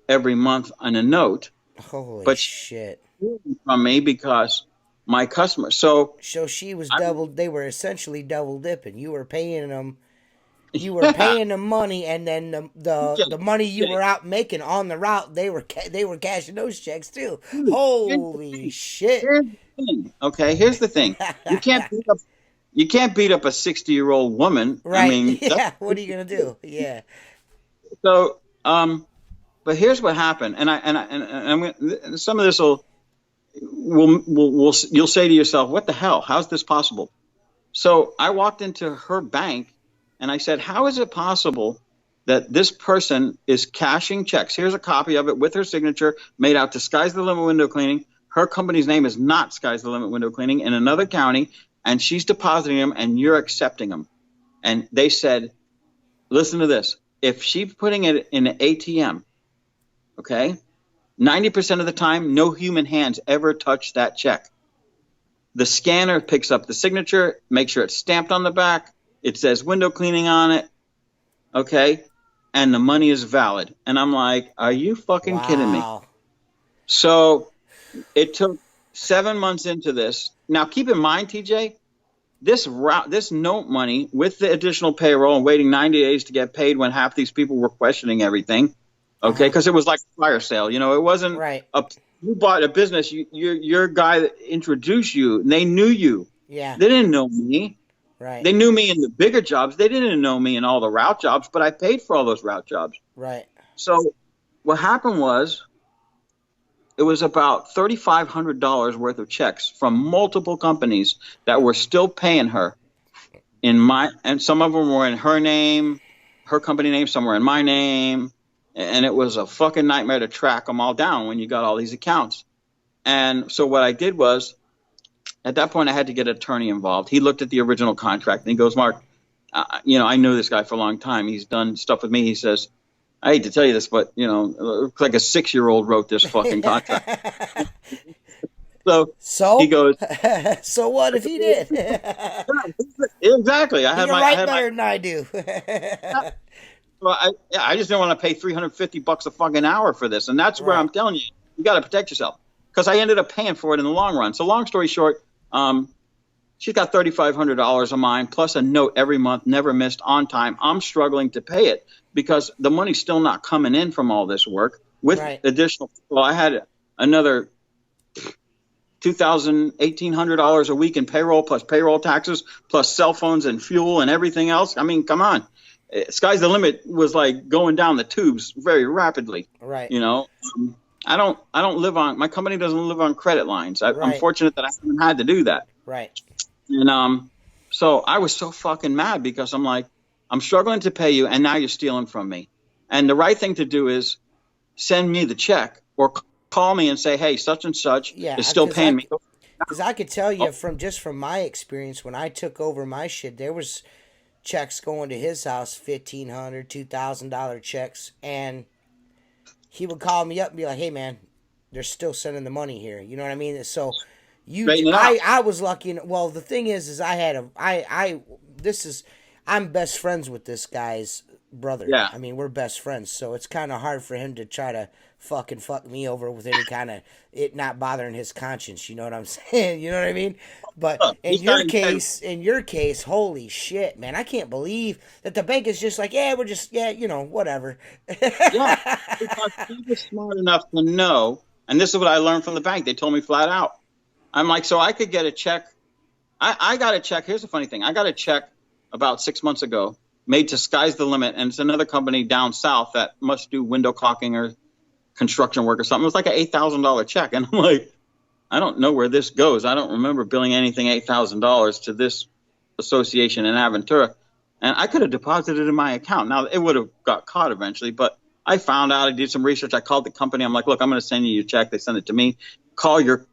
every month on a note, but shit, from me because my customers. So she was they were essentially double dipping. You were paying them. You were paying them money, and then the money you were out making on the route, they were cashing those checks too. Holy shit! Okay, here's the thing: you can't beat up a 60-year-old woman. Right? I mean, yeah. What are you gonna do? Yeah. So but here's what happened, and some of this will you'll say to yourself, what the hell? How's this possible? So I walked into her bank and I said, how is it possible that this person is cashing checks? Here's a copy of it with her signature made out to Sky's the Limit Window Cleaning. Her company's name is not Sky's the Limit Window Cleaning in another county, and she's depositing them and you're accepting them. And they said, listen to this. If she's putting it in an ATM, okay, 90% of the time, no human hands ever touch that check. The scanner picks up the signature, makes sure it's stamped on the back. It says window cleaning on it, okay, and the money is valid. And I'm like, are you fucking kidding me? So it took 7 months into this. Now, keep in mind, TJ, this note money with the additional payroll and waiting 90 days to get paid when half these people were questioning everything, okay, because it was like a fire sale. You know, it wasn't right. You bought a business, your guy that introduced you, and they knew you. Yeah. They didn't know me. Right. They knew me in the bigger jobs. They didn't know me in all the route jobs, but I paid for all those route jobs. Right. So what happened was it was about $3,500 worth of checks from multiple companies that were still paying her and some of them were in her name, her company name, some were in my name. And it was a fucking nightmare to track them all down when you got all these accounts. And so what I did was, at that point, I had to get an attorney involved. He looked at the original contract and he goes, Mark, I know this guy for a long time. He's done stuff with me. He says, I hate to tell you this, but, it looks like a 6-year-old wrote this fucking contract. So he goes, so what if he did? Exactly. I write better than I do. Well, I just didn't want to pay $350 a fucking hour for this. And that's where I'm telling you got to protect yourself. Because I ended up paying for it in the long run. So long story short, she's got $3,500 of mine plus a note every month, never missed, on time. I'm struggling to pay it because the money's still not coming in from all this work. With additional, well, I had another $2,000, $1,800 a week in payroll plus payroll taxes plus cell phones and fuel and everything else. I mean, come on. Sky's the limit was like going down the tubes very rapidly. Right. I don't live on, my company doesn't live on credit lines. I'm fortunate that I haven't had to do that. Right. And so I was so fucking mad because I'm like, I'm struggling to pay you and now you're stealing from me. And the right thing to do is send me the check or call me and say, hey, such and such is still paying me. Because I could tell you from my experience, when I took over my shit, there was checks going to his house, $1,500, $2,000 checks, and he would call me up and be like, hey man, they're still sending the money here. You know what I mean? So I was lucky. Well, the thing is I'm best friends with this guy's brother. Yeah. I mean, we're best friends, so it's kind of hard for him to try to fuck me over with any kind of it not bothering his conscience. You know what I'm saying? You know what I mean? But in your case, holy shit, man! I can't believe that the bank is just like, we're just, whatever. Yeah, because he was smart enough to know, and this is what I learned from the bank. They told me flat out. I'm like, so I could get a check. I got a check. Here's the funny thing. I got a check about 6 months ago made to Sky's the Limit, and it's another company down south that must do window caulking or construction work or something. It was like an $8,000 check, and I'm like, I don't know where this goes. I don't remember billing anything $8,000 to this association in Aventura, and I could have deposited it in my account. Now, it would have got caught eventually, but I found out. I did some research. I called the company. I'm like, look, I'm going to send you your check. They send it to me. Call your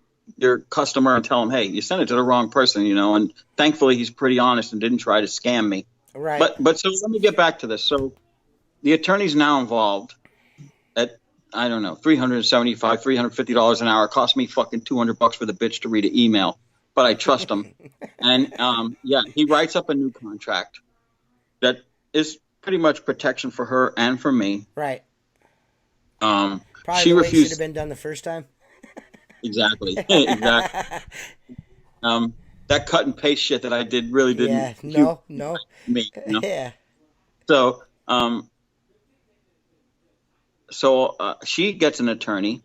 customer and tell him, hey, you sent it to the wrong person, and thankfully he's pretty honest and didn't try to scam me. Right. But so let me get back to this. So the attorney's now involved at, I don't know, $375, $350 an hour. It cost me fucking $200 for the bitch to read an email, but I trust him. And he writes up a new contract that is pretty much protection for her and for me. Right. Probably she refused. Should have been done the first time. Exactly. That cut and paste shit that I did really didn't. Yeah. No. Me. Yeah. So, she gets an attorney,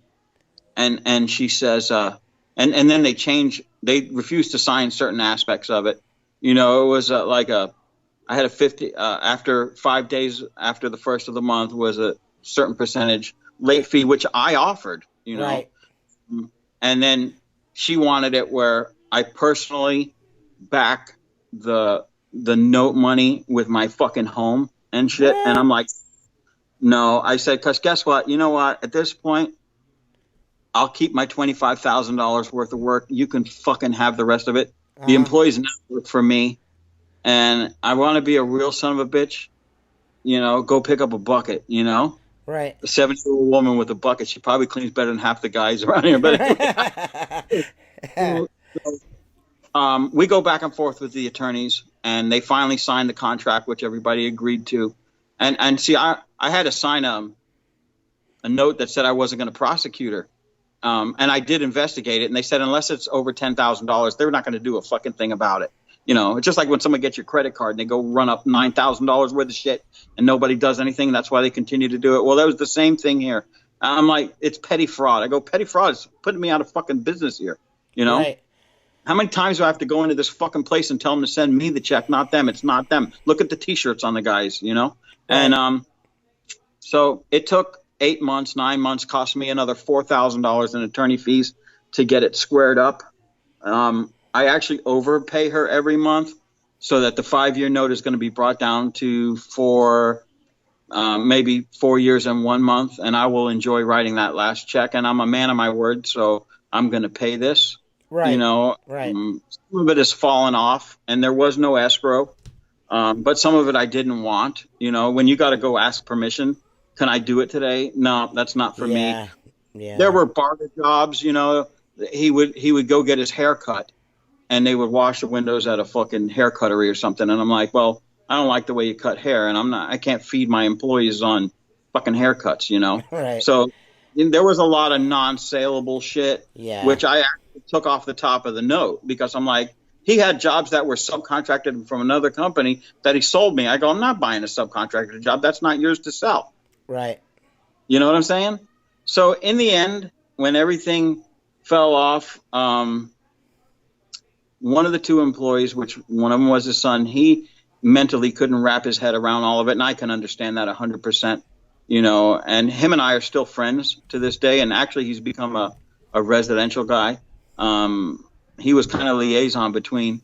and she says, and then they refuse to sign certain aspects of it. It was I had a 50 after 5 days after the first of the month was a certain percentage late fee, which I offered, Right. and then she wanted it where I personally back the note money with my fucking home and shit. And What? I'm like, no, I said, because guess what? You know what? At this point, I'll keep my $25,000 worth of work. You can fucking have the rest of it. The employees now work for me, and I want to be a real son of a bitch. Go pick up a bucket. Right. A 70-year-old woman with a bucket, she probably cleans better than half the guys around here. But we go back and forth with the attorneys, and they finally signed the contract, which everybody agreed to. And see, I had to sign a note that said I wasn't going to prosecute her. And I did investigate it, and they said unless it's over $10,000, they're not going to do a fucking thing about it. It's just like when someone gets your credit card and they go run up $9,000 worth of shit and nobody does anything. That's why they continue to do it. Well, that was the same thing here. I'm like, it's petty fraud. I go, petty fraud is putting me out of fucking business here. Right. How many times do I have to go into this fucking place and tell them to send me the check, not them? It's not them. Look at the T-shirts on the guys, Right. And so it took 8 months, 9 months, cost me another $4,000 in attorney fees to get it squared up. I actually overpay her every month so that the 5-year note is going to be brought down to maybe 4 years and 1 month, and I will enjoy writing that last check. And I'm a man of my word, so I'm going to pay this. Right. Right. Some of it has fallen off, and there was no escrow, but some of it I didn't want. When you got to go ask permission, can I do it today? No, that's not for me. Yeah. There were barber jobs. He would go get his hair cut, and they would wash the windows at a fucking hair cuttery or something. And I'm like, well, I don't like the way you cut hair, and I can't feed my employees on fucking haircuts, Right. So there was a lot of non-saleable shit, which I actually took off the top of the note because I'm like, he had jobs that were subcontracted from another company that he sold me. I go, I'm not buying a subcontracted job. That's not yours to sell. Right. You know what I'm saying? So in the end, when everything fell off, one of the two employees, which one of them was his son, he mentally couldn't wrap his head around all of it. And I can understand that 100%, and him and I are still friends to this day. And actually he's become a residential guy. He was kind of liaison between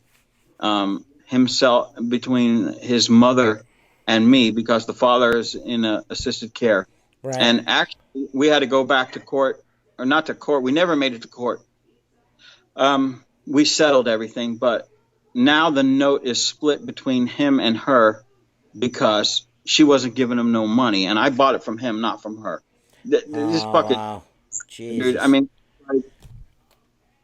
between his mother and me, because the father is in assisted care. Right. And actually we had to go back to court, or not to court. We never made it to court. We settled everything, but now the note is split between him and her because she wasn't giving him no money, and I bought it from him, not from her. This fucking wow. dude. I mean,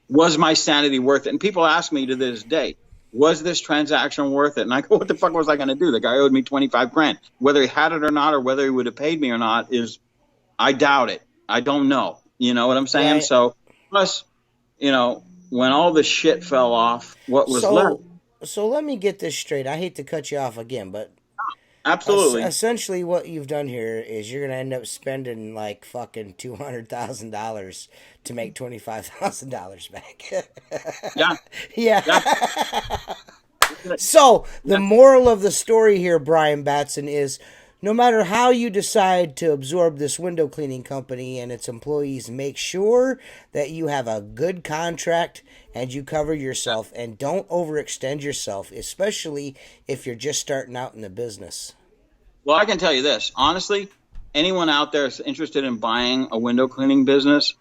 was my sanity worth it? And people ask me to this day, was this transaction worth it? And I go, what the fuck was I going to do? The guy owed me 25 grand. Whether he had it or not, or whether he would have paid me or not, I doubt it. I don't know. You know what I'm saying? Right. So, plus, when all the shit fell off, what was left? So let me get this straight. I hate to cut you off again, but Absolutely. essentially what you've done here is you're going to end up spending like fucking $200,000 to make $25,000 back. Yeah. Yeah. So the moral of the story here, Brian Batson, is no matter how you decide to absorb this window cleaning company and its employees, make sure that you have a good contract and you cover yourself, and don't overextend yourself, especially if you're just starting out in the business. Well, I can tell you this. Honestly, anyone out there is interested in buying a window cleaning business,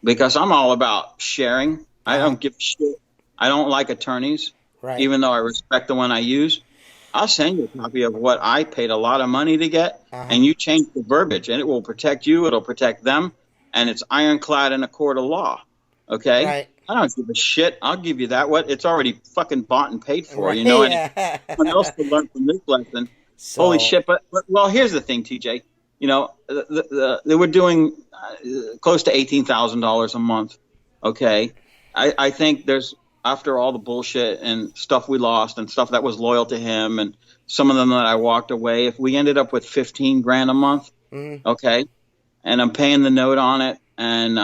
because I'm all about sharing. I don't give a shit. I don't like attorneys, Right. even though I respect the one I use. I'll send you a copy of what I paid a lot of money to get, and you change the verbiage, and it will protect you. It'll protect them, and it's ironclad in a court of law. Okay? Right. I don't give a shit. I'll give you that. It's alreay fucking bought and paid for, Right. And someone else could learn from this lesson. So, Holy shit. But well, here's the thing, TJ. They were doing close to $18,000 a month. Okay. I think there's, after all the bullshit and stuff we lost and stuff that was loyal to him and some of them that I walked away, if we ended up with 15 grand a month, okay, and I'm paying the note on it, and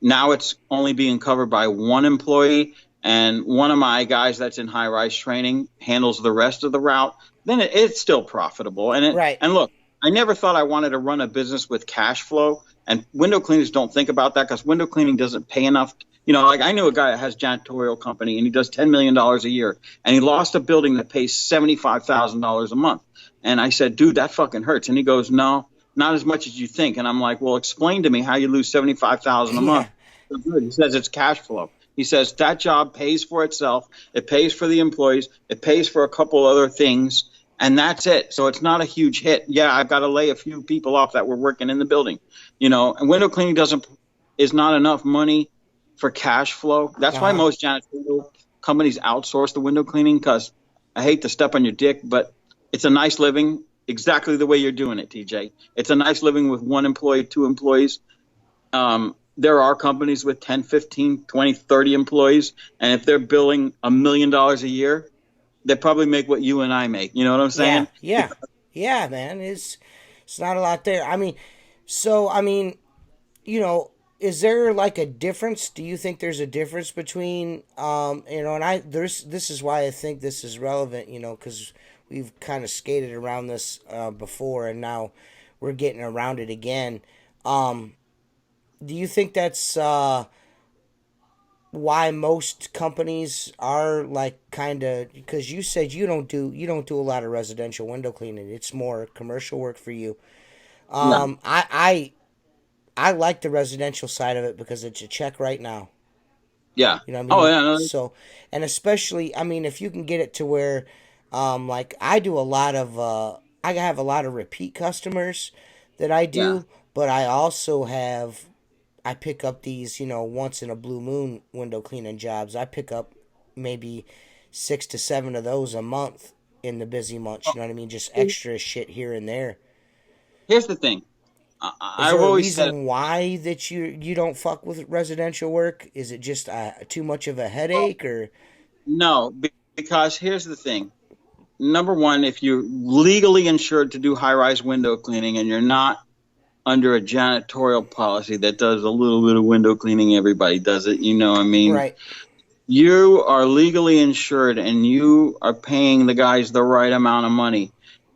now it's only being covered by one employee, and one of my guys that's in high-rise training handles the rest of the route, then it's still profitable. And Right. And look, I never thought I wanted to run a business with cash flow, And window cleaners don't think about that because window cleaning doesn't pay enough. Like I knew a guy that has a janitorial company and he does $10 million a year, and he lost a building that pays $75,000 a month. And I said, dude, that fucking hurts. And he goes, no, not as much as you think. And I'm like, well, explain to me how you lose $75,000 a month. He says it's cash flow. He says that job pays for itself. It pays for the employees. It pays for a couple other things. And that's it. So it's not a huge hit. Yeah, I've got to lay a few people off that were working in the building. And window cleaning is not enough money for cash flow. That's why most janitorial companies outsource the window cleaning, because I hate to step on your dick, but it's a nice living exactly the way you're doing it, TJ. It's a nice living with one employee, two employees. There are companies with 10, 15, 20, 30 employees, and if they're billing $1 million a year, they probably make what you and I make. You know what I'm saying? Yeah, man. It's not a lot there. Is there like a difference? Do you think there's a difference between, this is why I think this is relevant, because we've kind of skated around this before, and now we're getting around it again. Do you think that's why most companies are like kind of, because you said you don't do a lot of residential window cleaning, it's more commercial work for you. Yeah. I like the residential side of it because it's a check right now. Yeah. You know what I mean? Oh, yeah. No. So, and especially, if you can get it to where, like I do a lot of, I have a lot of repeat customers that I do, Yeah. but I also I pick up these, once in a blue moon window cleaning jobs. I pick up maybe 6 to 7 of those a month in the busy months. You know what I mean? Just extra shit here and there. Here's the thing. Is I've there a always reason said why that you don't fuck with residential work? Is it just too much of a headache, or? no, because here's the thing. Number one, if you're legally insured to do high-rise window cleaning and you're not under a janitorial policy that does a little bit of window cleaning, everybody does it, Right. You are legally insured and you are paying the guys the right amount of money.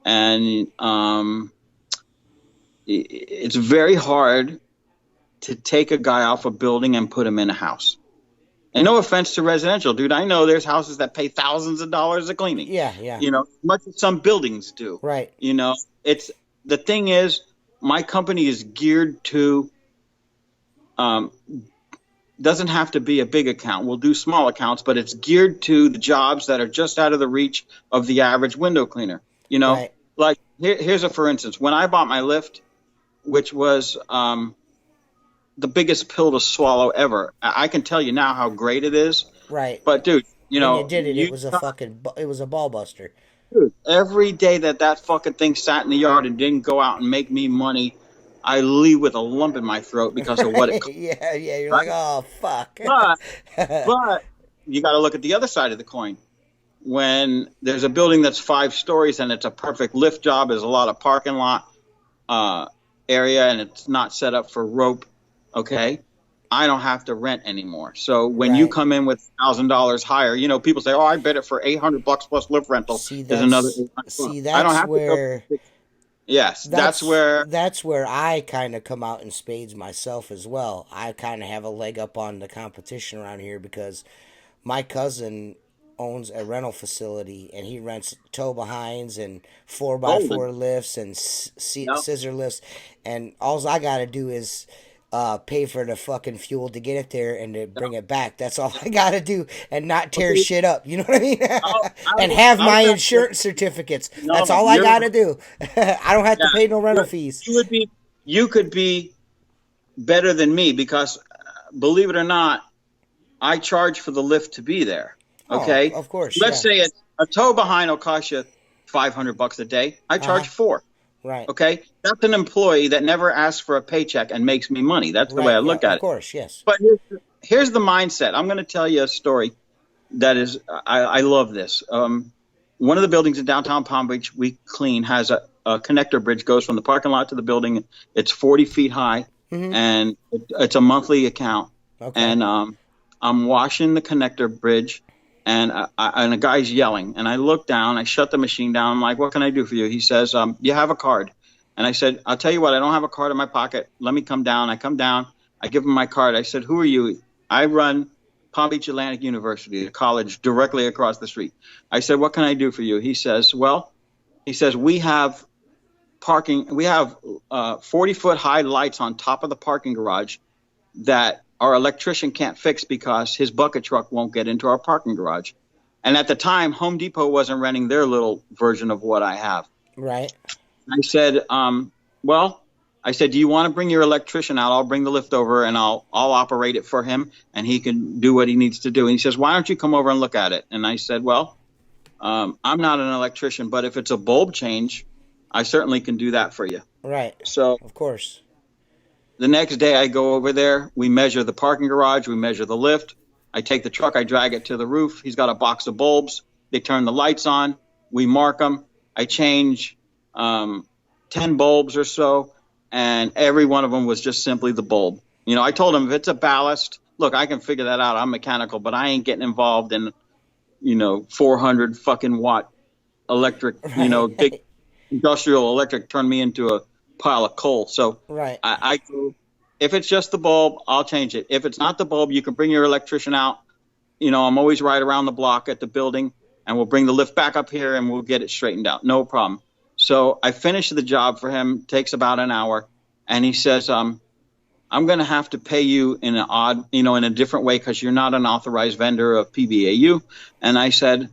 And it's very hard to take a guy off a building and put him in a house. And no offense to residential, dude. I know there's houses that pay thousands of dollars of cleaning. Yeah. Much as some buildings do. Right. It's the thing is, my company is geared to, doesn't have to be a big account. We'll do small accounts, but it's geared to the jobs that are just out of the reach of the average window cleaner. Right. Like here's a for instance. When I bought my lift, which was the biggest pill to swallow ever, I can tell you now how great it is. Right. But dude, when you did it, it was a ball buster. Dude, every day that fucking thing sat in the yard and didn't go out and make me money, I leave with a lump in my throat because of what it cost. Yeah, you're like, oh, fuck. But you got to look at the other side of the coin. When there's a building that's 5 stories and it's a perfect lift job, there's a lot of parking lot area and it's not set up for rope, okay? I don't have to rent anymore. So when you come in with $1,000 higher, people say, "Oh, I bet it for $800 plus lift rental." There's another $800. That's I don't have where. To yes, that's where. That's where I kind of come out in spades myself as well. I kind of have a leg up on the competition around here because my cousin owns a rental facility and he rents tow behinds and 4x4 lifts and scissor lifts, and all I got to do is pay for the fucking fuel to get it there and to bring it back. That's all I gotta do, and not tear shit up. You know what I mean? And have my insurance certificates. That's all I gotta do. I don't have to pay no rental fees. You could be better than me because, believe it or not, I charge for the lift to be there. Okay, of course. Let's say a tow behind will cost you $500 a day. I charge $4. Right. Okay, that's an employee that never asks for a paycheck and makes me money. That's the way I look at it. Of course, yes. But here's the mindset. I'm going to tell you a story that is, I love this. One of the buildings in downtown Palm Beach we clean has a connector bridge, goes from the parking lot to the building. It's 40 feet high, and it's a monthly account. Okay. And I'm washing the connector bridge, and a guy's yelling. And I look down, I shut the machine down. I'm like, "What can I do for you?" He says, "You have a card." And I said, I'll tell you what, I don't have a card in my pocket. Let me come down. I come down. I give him my card. I said, who are you? I run Palm Beach Atlantic University, a college directly across the street. I said, what can I do for you? He says, we have parking. We have 40-foot high lights on top of the parking garage that our electrician can't fix because his bucket truck won't get into our parking garage. And at the time, Home Depot wasn't renting their little version of what I have. Right. I said, do you want to bring your electrician out? I'll bring the lift over and I'll operate it for him and he can do what he needs to do. And he says, why don't you come over and look at it? And I said, I'm not an electrician, but if it's a bulb change, I certainly can do that for you. Right. So, of course. The next day I go over there, we measure the parking garage, we measure the lift. I take the truck, I drag it to the roof. He's got a box of bulbs. They turn the lights on. We mark them. I change 10 bulbs or so, and every one of them was just simply the bulb. I told him if it's a ballast, look, I can figure that out. I'm mechanical, but I ain't getting involved in, 400 fucking watt electric, big industrial electric turned me into a pile of coal. So right. I go, if it's just the bulb, I'll change it. If it's not the bulb, you can bring your electrician out. I'm always right around the block at the building, and we'll bring the lift back up here and we'll get it straightened out. No problem. So I finish the job for him. Takes about an hour, and he says, I'm going to have to pay you in in a different way because you're not an authorized vendor of PBAU. And I said,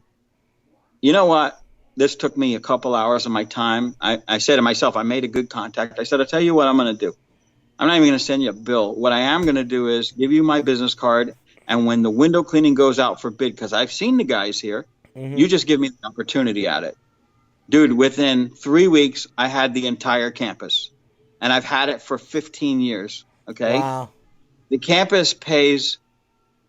you know what? This took me a couple hours of my time. I said to myself, I made a good contact. I said, I'll tell you what I'm going to do. I'm not even going to send you a bill. What I am going to do is give you my business card. And when the window cleaning goes out for bid, because I've seen the guys here, you just give me the opportunity at it. Dude, within 3 weeks, I had the entire campus. And I've had it for 15 years. Okay. Wow. The campus pays,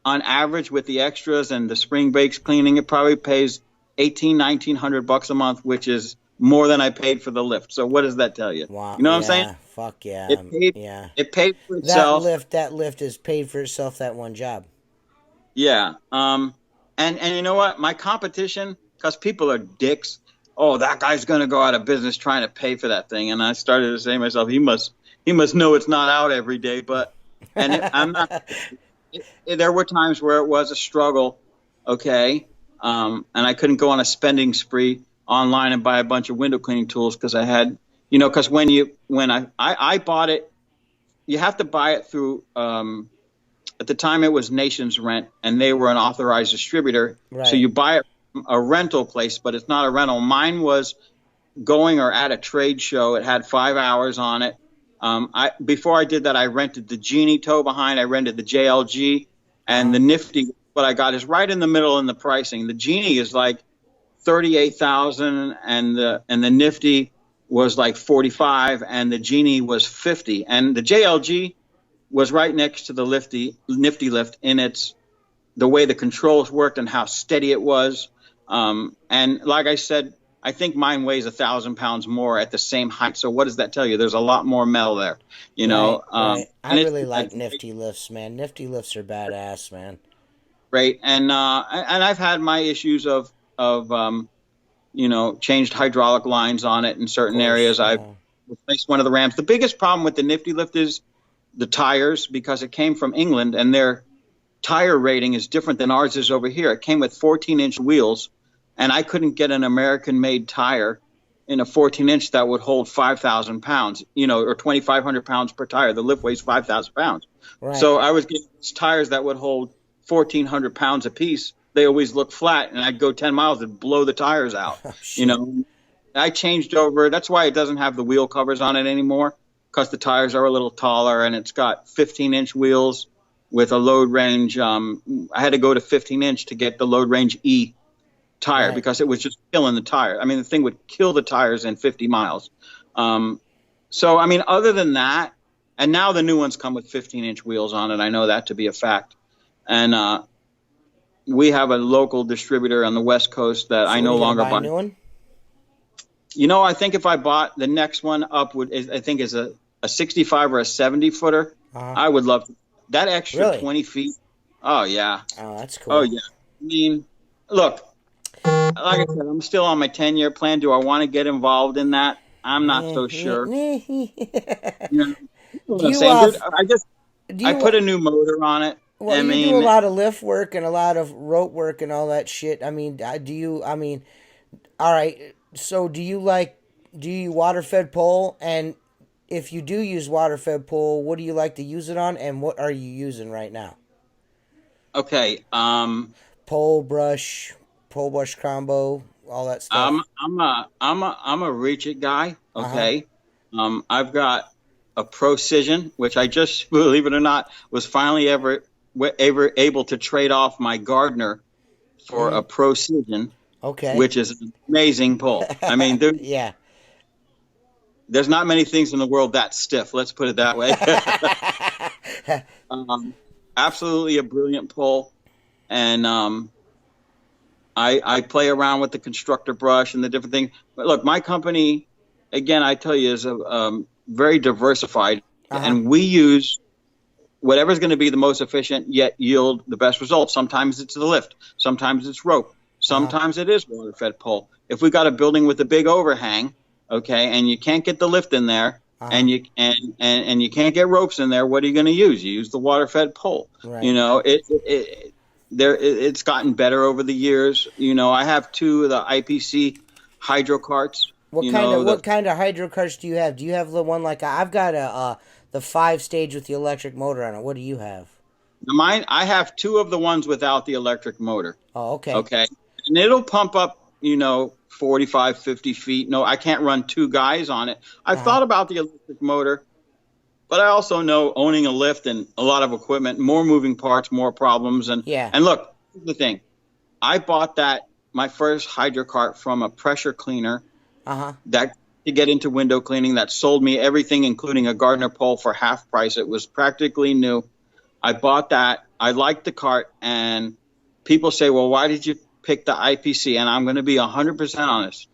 on average, with the extras and the spring breaks cleaning, it probably pays $1,900 a month, which is more than I paid for the lift. So what does that tell you? Wow. You know what I'm saying? Fuck yeah. It paid for itself. That lift is paid for itself, that one job. Yeah. And you know what? My competition, because people are dicks. Oh, that guy's going to go out of business trying to pay for that thing. And I started to say to myself, he must know it's not out every day. I'm not. There were times where it was a struggle. Okay. And I couldn't go on a spending spree online and buy a bunch of window cleaning tools because I had, because when I bought it, you have to buy it through, at the time it was Nation's Rent, and they were an authorized distributor. Right. So you buy it from a rental place, but it's not a rental. Mine was going or at a trade show. It had 5 hours on it. Before I did that, I rented the Genie tow behind. I rented the JLG, and the Nifty. What I got is right in the middle in the pricing. The Genie is like $38,000, and the Nifty was like $45,000, and the Genie was $50,000, and the JLG was right next to the Nifty lift in the way the controls worked and how steady it was. And like I said, I think mine weighs 1,000 pounds more at the same height. So what does that tell you? There's a lot more metal there, Right. I really like Nifty lifts, man. Nifty lifts are badass, man. Right. And I've had my issues of changed hydraulic lines on it in certain areas. I've replaced one of the rams. The biggest problem with the Nifty lift is the tires, because it came from England and their tire rating is different than ours is over here. It came with 14-inch wheels, and I couldn't get an American-made tire in a 14-inch that would hold 5,000 pounds, or 2,500 pounds per tire. The lift weighs 5,000 pounds. Right. So I was getting these tires that would hold 1,400 pounds apiece. They always look flat, and I'd go 10 miles and blow the tires out. I changed over. That's why it doesn't have the wheel covers on it anymore, because the tires are a little taller, and it's got 15-inch wheels with a load range. I had to go to 15-inch to get the load range E tire, because it was just killing the tire. I mean, the thing would kill the tires in 50 miles. So, I mean, other than that, and now the new ones come with 15-inch wheels on it. I know that to be a fact. And we have a local distributor on the West Coast that I no longer buy. New one? I think if I bought the next one up, I think is a 65 or a 70 footer. I would love that extra 20 feet. Oh, yeah. Oh, that's cool. Oh, yeah. I mean, look, like I said, I'm still on my 10-year plan. Do I want to get involved in that? I'm not so sure. You know, what Do I'm you saying, dude. do I you put a new motor on it. well I you do a mean, lot of lift work and a lot of rope work and all that shit. I mean, do you? I mean, all right. So do you water-fed pole? And if you do use water-fed pole, what do you like to use it on? And what are you using right now? okay. Pole brush, pole brush combo, all that stuff. I'm a reach it guy. Uh huh. Okay. I've got a Procision, which I just, believe it or not, was finally ever able to trade off my Gardner for Mm, a Procision, okay. which is an amazing pull. I mean, Yeah. there's not many things in the world that stiff. Let's put it that way. um, Absolutely a brilliant pull, and I play around with the constructor brush and the different things. But look, my company, again, I tell you, is very diversified, Uh huh. and we use whatever's going to be the most efficient yet yield the best results. Sometimes it's the lift, sometimes it's rope, Uh huh. sometimes it is water fed pole. If we got a building with a big overhang, okay, and you can't get the lift in there, Uh huh. and you can't get ropes in there, what are you going to use? You use the water fed pole. Right. You know it's gotten better over the years. You know, I have two of the IPC hydro carts. You know, What kind of hydro carts do you have? Do you have the one like I've got the 5 stage with the electric motor on it? What do you have? mine. I have two of the ones without the electric motor. Oh, okay. Okay, and it'll pump up. 45, 50 feet. No, I can't run two guys on it. Uh I've huh. thought about the electric motor, but I also know owning a lift and a lot of equipment, more moving parts, more problems. And Yeah. and look, here's the thing. I bought my first hydro cart from a pressure cleaner Uh huh. that to get into window cleaning that sold me everything, including a Gardner pole for half price. It was practically new. I bought that. I liked the cart, and people say, "Well, why did you pick the IPC?" And I'm going to be 100% honest.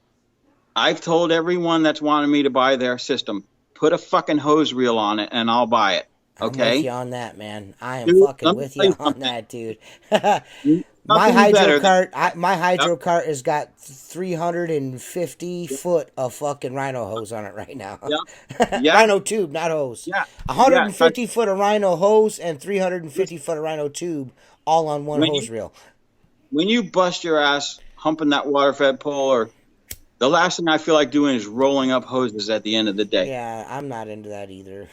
I've told everyone that's wanted me to buy their system, put a fucking hose reel on it, and I'll buy it. I'm with Okay, you on that, man. I am dude. fucking Let me with tell you you on something. that, dude. Nothing better than My yep, hydro cart has got 350 yep, foot of fucking rhino hose on it right now. yep, yeah, Rhino tube, not hose. yeah, yeah. 'Cause 150 foot of rhino hose and 350 foot of rhino tube, all on one when hose you reel. when you bust your ass humping that water fed pole, or the last thing I feel like doing is rolling up hoses at the end of the day. Yeah, I'm not into that either.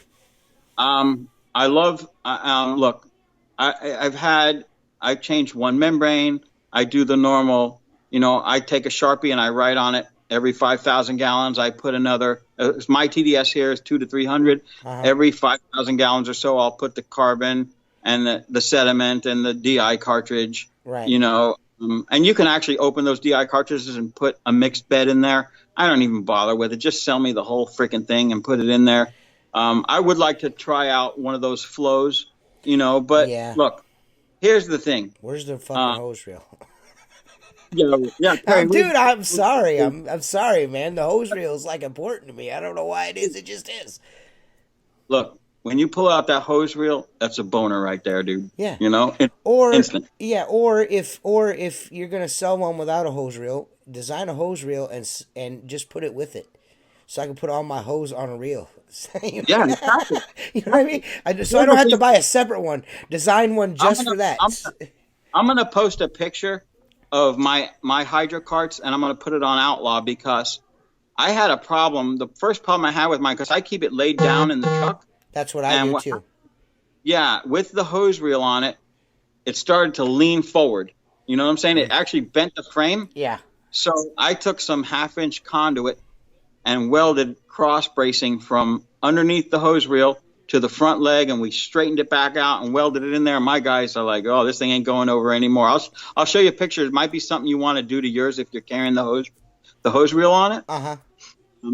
I love. Look, I've changed one membrane. I do the normal. I take a Sharpie and I write on it every 5,000 gallons. I put another. My TDS here is 2 to 300. Uh huh. Every 5,000 gallons or so, I'll put the carbon and the sediment and the DI cartridge. Right. And you can actually open those DI cartridges and put a mixed bed in there. I don't even bother with it. Just sell me the whole freaking thing and put it in there. I would like to try out one of those flows, but Yeah. look, here's the thing. Where's the fucking Uh, hose reel? yeah, Terry, Dude, I'm sorry. I'm sorry, man. The hose reel is like important to me. I don't know why it is. It just is. look, when you pull out that hose reel, that's a boner right there, dude. Yeah. Or Instant. yeah, or if you're gonna sell one without a hose reel, design a hose reel and just put it with it, so I can put all my hose on a reel. you Yeah, exactly. know what I mean? So I Here's don't the have to thing. buy a separate one. Design one I'm just gonna, for that. I'm, I'm gonna post a picture of my hydro carts, and I'm gonna put it on Outlaw because I had a problem. The first problem I had with mine, because I keep it laid down in the truck, That's what I and do too. yeah, with the hose reel on it, it started to lean forward. You know what I'm saying? It actually bent the frame. Yeah. So I took some 1/2 inch conduit and welded cross bracing from underneath the hose reel to the front leg, and we straightened it back out and welded it in there. My guys are like, "Oh, this thing ain't going over anymore." I'll show you a picture. It might be something you want to do to yours if you're carrying the hose reel on it. Uh huh.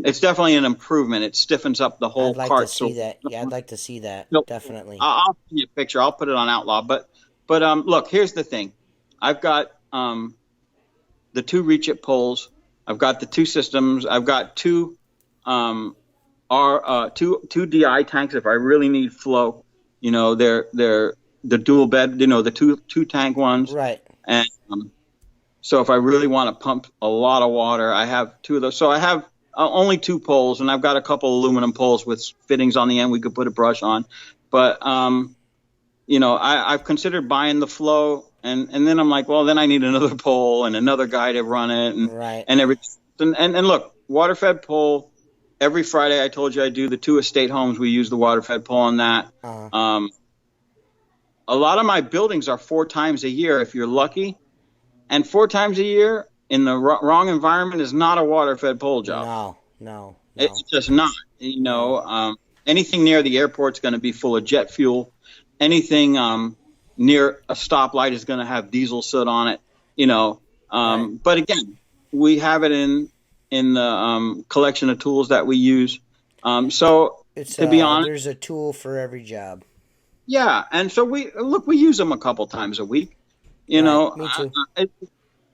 It's definitely an improvement. It stiffens up the whole I'd like to cart. see So that. Yeah, I'd like to see that. no, Definitely. I'll send you a picture. I'll put it on Outlaw. But look, here's the thing. I've got the two reach it poles. I've got the two systems. I've got two two DI tanks if I really need flow. They're the dual bed. The two tank ones. Right. And so if I really want to pump a lot of water, I have two of those. So I have only 2 poles, and I've got a couple aluminum poles with fittings on the end we could put a brush on. But I've considered buying the flow, and then I'm like, well, then I need another pole and another guy to run it, Right. and everything. And look, Waterfed Pole. Every Friday, I told you I do the 2 estate homes. We use the Waterfed Pole on that. A lot of my buildings are 4 times a year if you're lucky, and 4 times a year in the wrong environment is not a Waterfed Pole job. No. It's just not. Anything near the airport's going to be full of jet fuel. Anything near a stoplight is going to have diesel soot on it. Right. But again, we have it in the collection of tools that we use. So It's to be honest, there's a tool for every job. yeah. And so we use them a couple times a week. Right. Me too.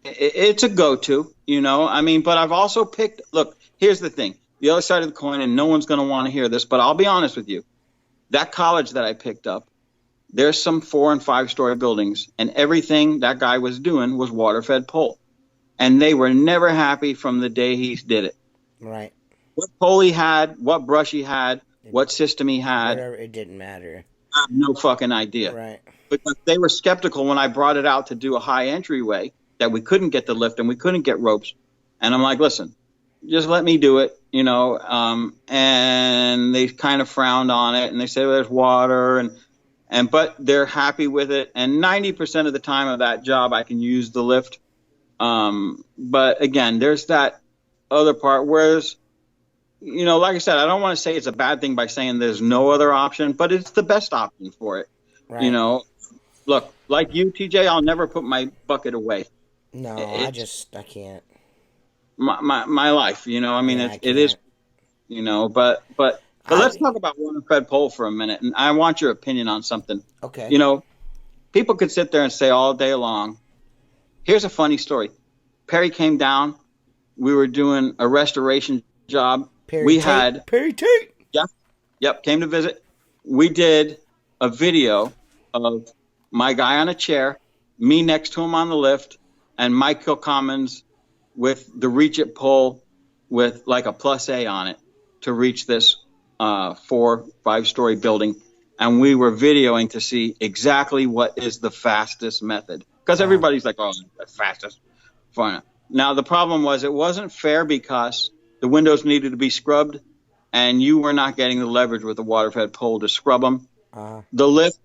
It's a go-to. But I've also picked. Look, here's the thing: the other side of the coin, and no one's going to want to hear this, but I'll be honest with you. That college that I picked up, there's some 4- and 5-story buildings, and everything that guy was doing was water-fed pole. And they were never happy from the day he did it. Right. What pole he had, what brush he had, what system he had, Whatever, it didn't matter. I have no fucking idea. Right. Because they were skeptical when I brought it out to do a high entryway that we couldn't get the lift and we couldn't get ropes. And I'm like, listen, just let me do it, and they kind of frowned on it, and they said, well, there's water, but they're happy with it. And 90% of the time of that job, I can use the lift. But again, there's that other part, whereas, like I said, I don't want to say it's a bad thing by saying there's no other option, but it's the best option for it. Right. Look, like you, TJ, I'll never put my bucket away. No, I can't. My life, Yeah, it is, but let's talk about water-fed pole for a minute, and I want your opinion on something. Okay. People could sit there and say all day long. Here's a funny story. Perry came down. We were doing a restoration job. Perry Tate. Yep, came to visit. We did a video of my guy on a chair, me next to him on the lift, and Michael Commons with the reach it pole with like a plus A on it to reach this 4-5-story building. And we were videoing to see exactly what is the fastest method. Because everybody's like, oh, the fastest. Fine. Now, the problem was it wasn't fair because the windows needed to be scrubbed, and you were not getting the leverage with the water-fed pole to scrub them. The lift,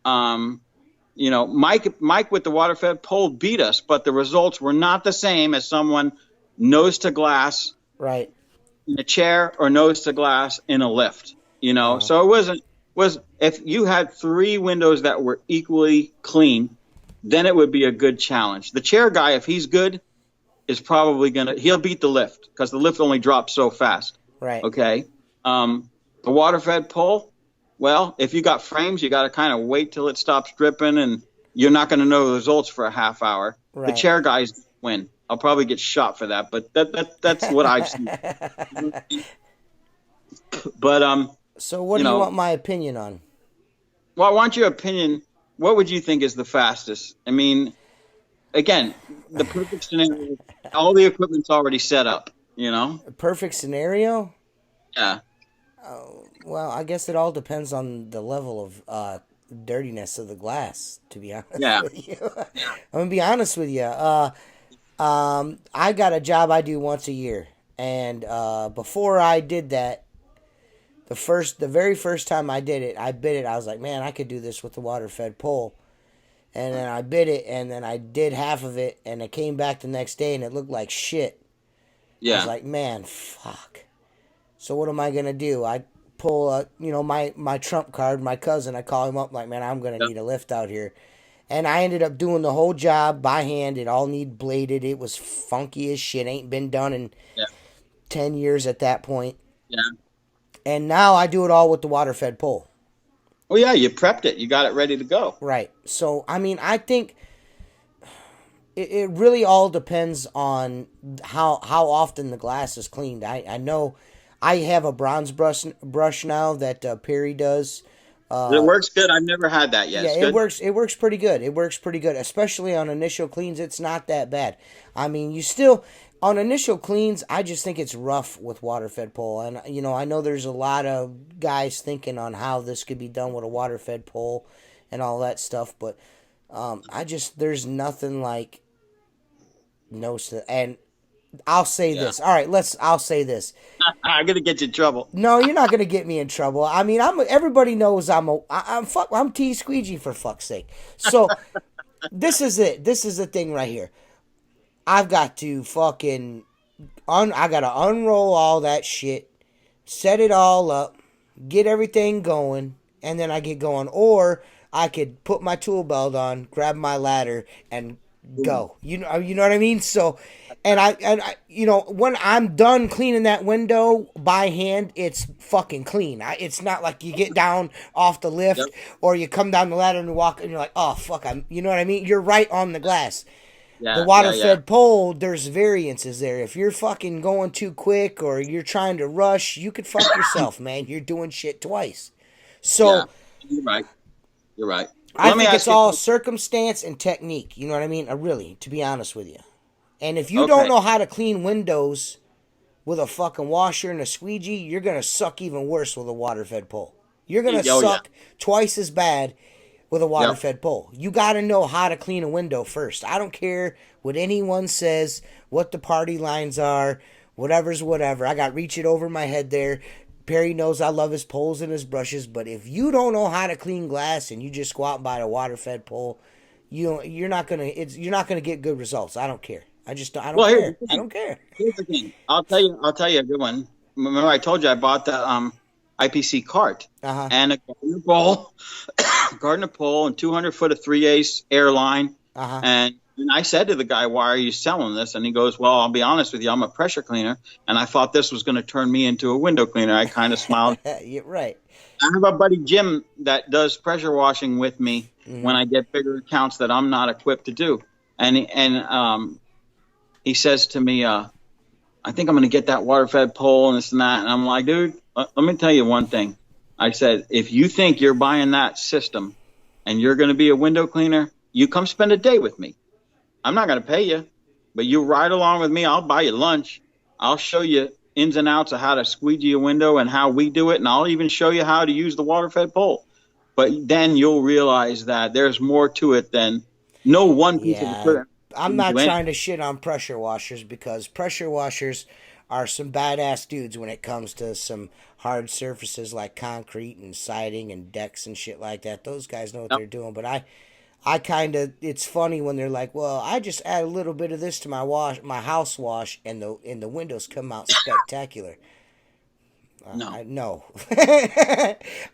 Mike with the water-fed pole beat us, but the results were not the same as someone nose to glass Right. in a chair or nose to glass in a lift. So it was if you had 3 windows that were equally clean, then it would be a good challenge. The chair guy, if he's good, is probably he'll beat the lift because the lift only drops so fast. Right. Okay. The water-fed pole, well, if you got frames, you got to kind of wait till it stops dripping, and you're not going to know the results for a half hour. Right. The chair guys win. I'll probably get shot for that, but that's what I've seen. But So what do you want my opinion on? well, I want your opinion. What would you think is the fastest? I mean, again, the perfect scenario, all the equipment's already set up, A perfect scenario? Yeah. Well, I guess it all depends on the level of dirtiness of the glass, to be honest with you. I'm going to be honest with you. I got a job I do once a year. And before I did that, the very first time I did it, I was like, man, I could do this with the water-fed pole. And then I bid it, and then I did half of it, and I came back the next day, and it looked like shit. Yeah. I was like, man, fuck. So what am I going to do? I pull, my trump card, my cousin, I call him up, like, man, I'm going to need a lift out here. And I ended up doing the whole job by hand. It all need bladed. It was funky as shit. Ain't been done in 10 years at that point. Yeah. And now I do it all with the water-fed pole. Oh, yeah, you prepped it. You got it ready to go. Right. So, I mean, I think it really all depends on how often the glass is cleaned. I know I have a bronze brush now that Perry does. It works good. I've never had that yet. Yeah, it works pretty good. It works pretty good, especially on initial cleans. It's not that bad. I mean, you still, on initial cleans, I just think it's rough with water-fed pole. And, I know there's a lot of guys thinking on how this could be done with a water-fed pole and all that stuff. But there's nothing like and I'll say this. All right, I'll say this. I'm going to get you in trouble. No, you're not gonna get me in trouble. I mean, everybody knows I'm T Squeegee, for fuck's sake. So this is it. This is the thing right here. I've got to I gotta unroll all that shit, set it all up, get everything going, and then I get going. Or I could put my tool belt on, grab my ladder, and go. You know what I mean? So, and I when I'm done cleaning that window by hand, it's fucking clean. It's not like you get down off the lift or you come down the ladder and you walk and you're like, oh fuck, you know what I mean? You're right on the glass. The water-fed pole, there's variances there. If you're fucking going too quick or you're trying to rush, you could fuck yourself, man. You're doing shit twice. So, you're right. You're right. I think it's all circumstance and technique. You know what I mean? Really, to be honest with you. And if you don't know how to clean windows with a fucking washer and a squeegee, you're going to suck even worse with a water-fed pole. You're going to suck twice as bad with a water-fed pole. You got to know how to clean a window first. I don't care what anyone says, what the party lines are, whatever's whatever. I got reach it over my head there. Perry knows I love his poles and his brushes, but if you don't know how to clean glass and you just go out and buy a water-fed pole, you're not gonna get good results. I don't care. I don't care. I don't care. Here's the thing. I'll tell you a good one. Remember I told you I bought the IPC cart and a gardener pole and 200 foot of 3/8 airline. And I said to the guy, why are you selling this? And he goes, well, I'll be honest with you, I'm a pressure cleaner, and I thought this was going to turn me into a window cleaner. I kind of smiled. You're right. I have a buddy, Jim, that does pressure washing with me when I get bigger accounts that I'm not equipped to do. And he says to me, I think I'm going to get that water-fed pole and this and that. And I'm like, dude, let me tell you one thing. I said, if you think you're buying that system and you're going to be a window cleaner, you come spend a day with me. I'm not going to pay you, but you ride along with me. I'll buy you lunch. I'll show you ins and outs of how to squeegee a window and how we do it, and I'll even show you how to use the water-fed pole. But then you'll realize that there's more to it than no one piece of equipment. I'm not trying to shit on pressure washers because pressure washers are some badass dudes when it comes to some hard surfaces like concrete and siding and decks and shit like that. Those guys know what they're doing, but I kind of, it's funny when they're like, well, I just add a little bit of this to my house wash, and the windows come out spectacular. No.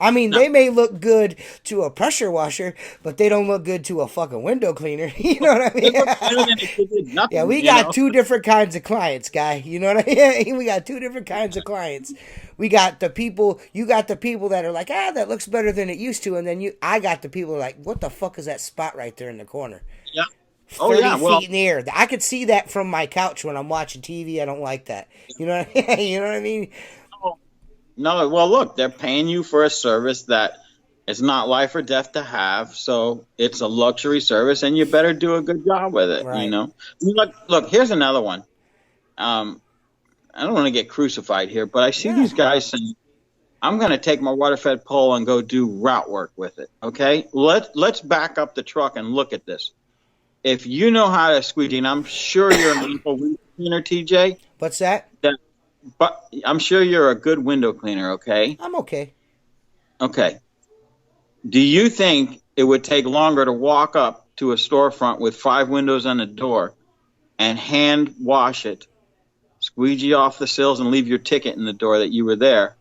I mean, they may look good to a pressure washer, but they don't look good to a fucking window cleaner. You know what I mean? Yeah, we got two different kinds of clients, guy. You know what I mean? We got two different kinds of clients. We got the people, you got the people that are like, that looks better than it used to. And then I got the people who are like, what the fuck is that spot right there in the corner? Yeah. 30 feet in the air. I could see that from my couch when I'm watching TV. I don't like that. You know what I mean? You know what I mean? No, well, look, they're paying you for a service that is not life or death to have, so it's a luxury service, and you better do a good job with it, right. You know? Look, here's another one. I don't want to get crucified here, but I see these guys saying, I'm going to take my water-fed pole and go do route work with it, okay? Let's back up the truck and look at this. If you know how to squeegee, and I'm sure you're an ample window cleaner, TJ. What's that? But I'm sure you're a good window cleaner, okay? I'm okay. Okay. Do you think it would take longer to walk up to a storefront with 5 windows and a door and hand wash it, squeegee off the sills and leave your ticket in the door that you were there,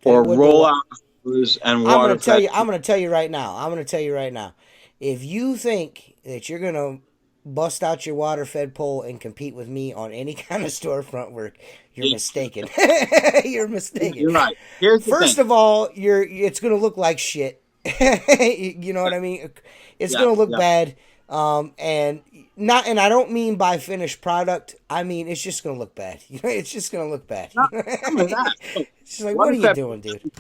or roll out and water? I'm going to tell you right now. If you think that you're going to bust out your water-fed pole and compete with me on any kind of storefront work, you're mistaken. You're mistaken. You're right. First of all, it's going to look like shit. You know what I mean? It's going to look bad. And I don't mean by finished product. I mean, it's just going to look bad. It's just going to look bad. It's just like, what are you doing, dude?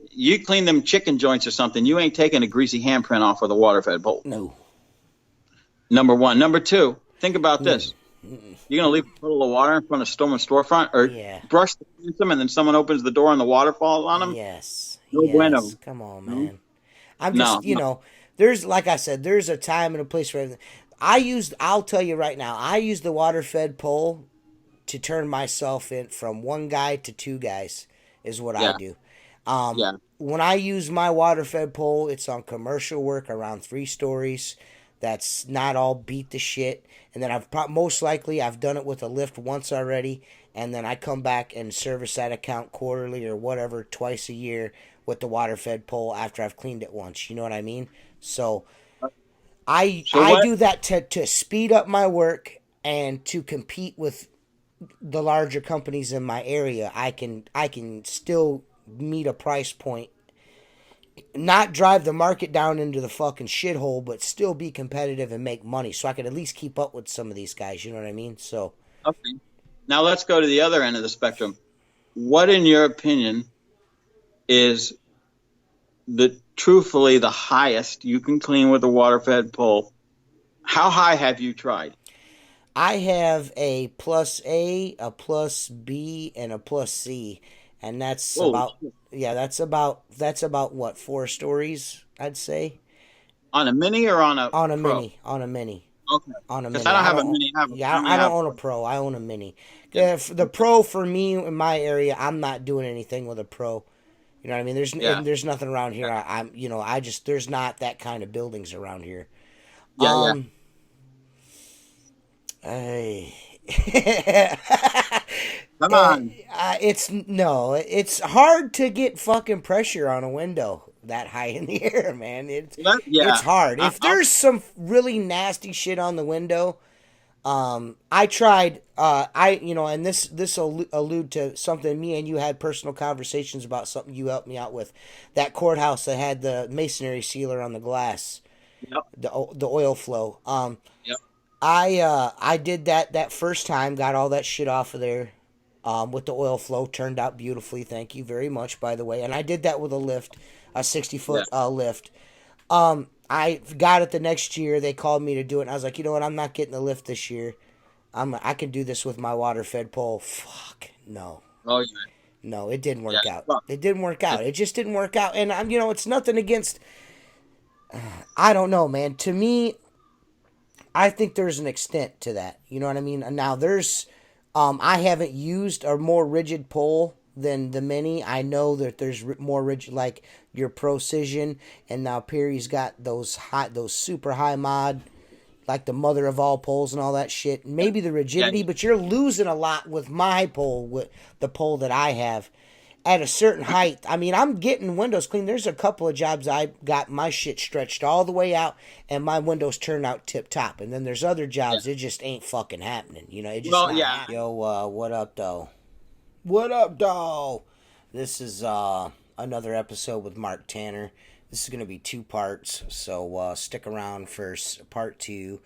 You clean them chicken joints or something, you ain't taking a greasy handprint off with a water-fed pole. No. Number one. Number two, think about this. You're gonna leave a puddle of water in front of someone's storefront, or Yeah. brush against them, and then someone opens the door and the water falls on them? Yes. No Yes. bueno. Come on, No, man. I'm no, just, no. there's, like I said, there's a time and a place for everything. I'll tell you right now, I use the water-fed pole to turn myself in from one guy to two guys, is what I Yeah, do. yeah. When I use my water-fed pole, it's on commercial work around 3 stories. That's not all beat the shit. And then most likely I've done it with a lift once already, and then I come back and service that account quarterly or whatever twice a year with the water-fed pole after I've cleaned it once. You know what I mean? So I So I what? do that to speed up my work and to compete with the larger companies in my area. I can still meet a price point, not drive the market down into the fucking shithole, but still be competitive and make money. So I can at least keep up with some of these guys. You know what I mean? So Okay. Now let's go to the other end of the spectrum. What, in your opinion, is truthfully the highest you can clean with a water-fed pole? How high have you tried? I have a plus A, a plus B, and a plus C, and that's Holy about shit. yeah, that's about what, 4 stories, I'd say, On a mini or on a on a pro? mini, on a mini. Okay. On a Because I mini. don't have a mini. I Yeah, only I don't have. own a pro. I own a mini. Yeah. The pro for me in my area, I'm not doing anything with a pro. You know what I mean? Yeah. There's nothing around here. Yeah. I just there's not that kind of buildings around here. Yeah. Yeah. Hey. Come on. It's no, it's hard to get fucking pressure on a window that high in the air, man. It's Yeah. hard. I, If I'll, there's some really nasty shit on the window, I tried. And this will allude to something me and you had personal conversations about, something you helped me out with, that courthouse that had the masonry sealer on the glass, yep. the oil flow. Yep. I did that first time, got all that shit off of there. With the oil flow, turned out beautifully. Thank you very much, by the way. And I did that with a lift, a 60-foot Yeah. lift. I got it the next year. They called me to do it, and I was like, you know what? I'm not getting the lift this year. I can do this with my water-fed pole. Fuck no, Oh yeah. no, it didn't Yeah. work out. Well, It didn't work out. it, It just didn't work out. And it's nothing against. I don't know, man. To me, I think there's an extent to that. You know what I mean? And now I haven't used a more rigid pole than the mini. I know that there's more rigid, like your Procision, and now Perry's got those super high mod, like the mother of all poles and all that shit. Maybe the yeah. rigidity, but you're losing a lot with my pole, with the pole that I have. At a certain height, I mean, I'm getting windows clean. There's a couple of jobs I got my shit stretched all the way out, and my windows turn out tip top. And then there's other Yeah. jobs it just ain't fucking happening. It just Well, not yeah. happening. Yo, what up, though? What up, though? This is another episode with Mark Tanner. This is gonna be 2 parts, so stick around for part 2.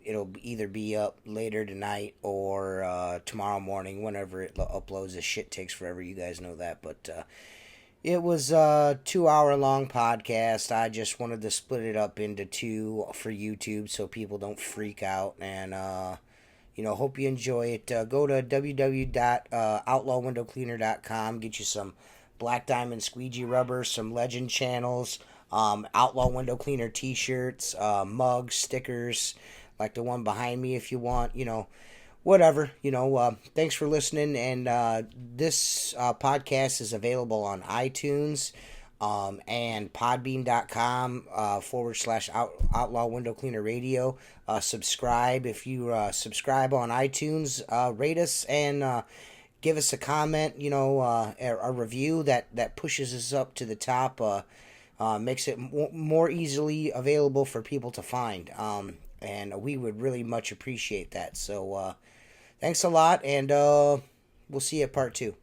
It'll either be up later tonight or tomorrow morning, whenever it uploads. This shit takes forever, you guys know that. But it was a 2 hour long podcast. I just wanted to split it up into two for YouTube so people don't freak out. And hope you enjoy it. Go to www.outlawwindowcleaner.com. Get you some Black Diamond squeegee rubber, some Legend channels, Outlaw Window Cleaner t-shirts, mugs, stickers, like the one behind me if you want, whatever. Thanks for listening, and this podcast is available on iTunes and podbean.com /Outlaw Window Cleaner Radio. Subscribe. If you subscribe on iTunes, rate us and give us a comment, a review that pushes us up to the top, makes it more easily available for people to find. And we would really much appreciate that. So thanks a lot, and we'll see you at part 2.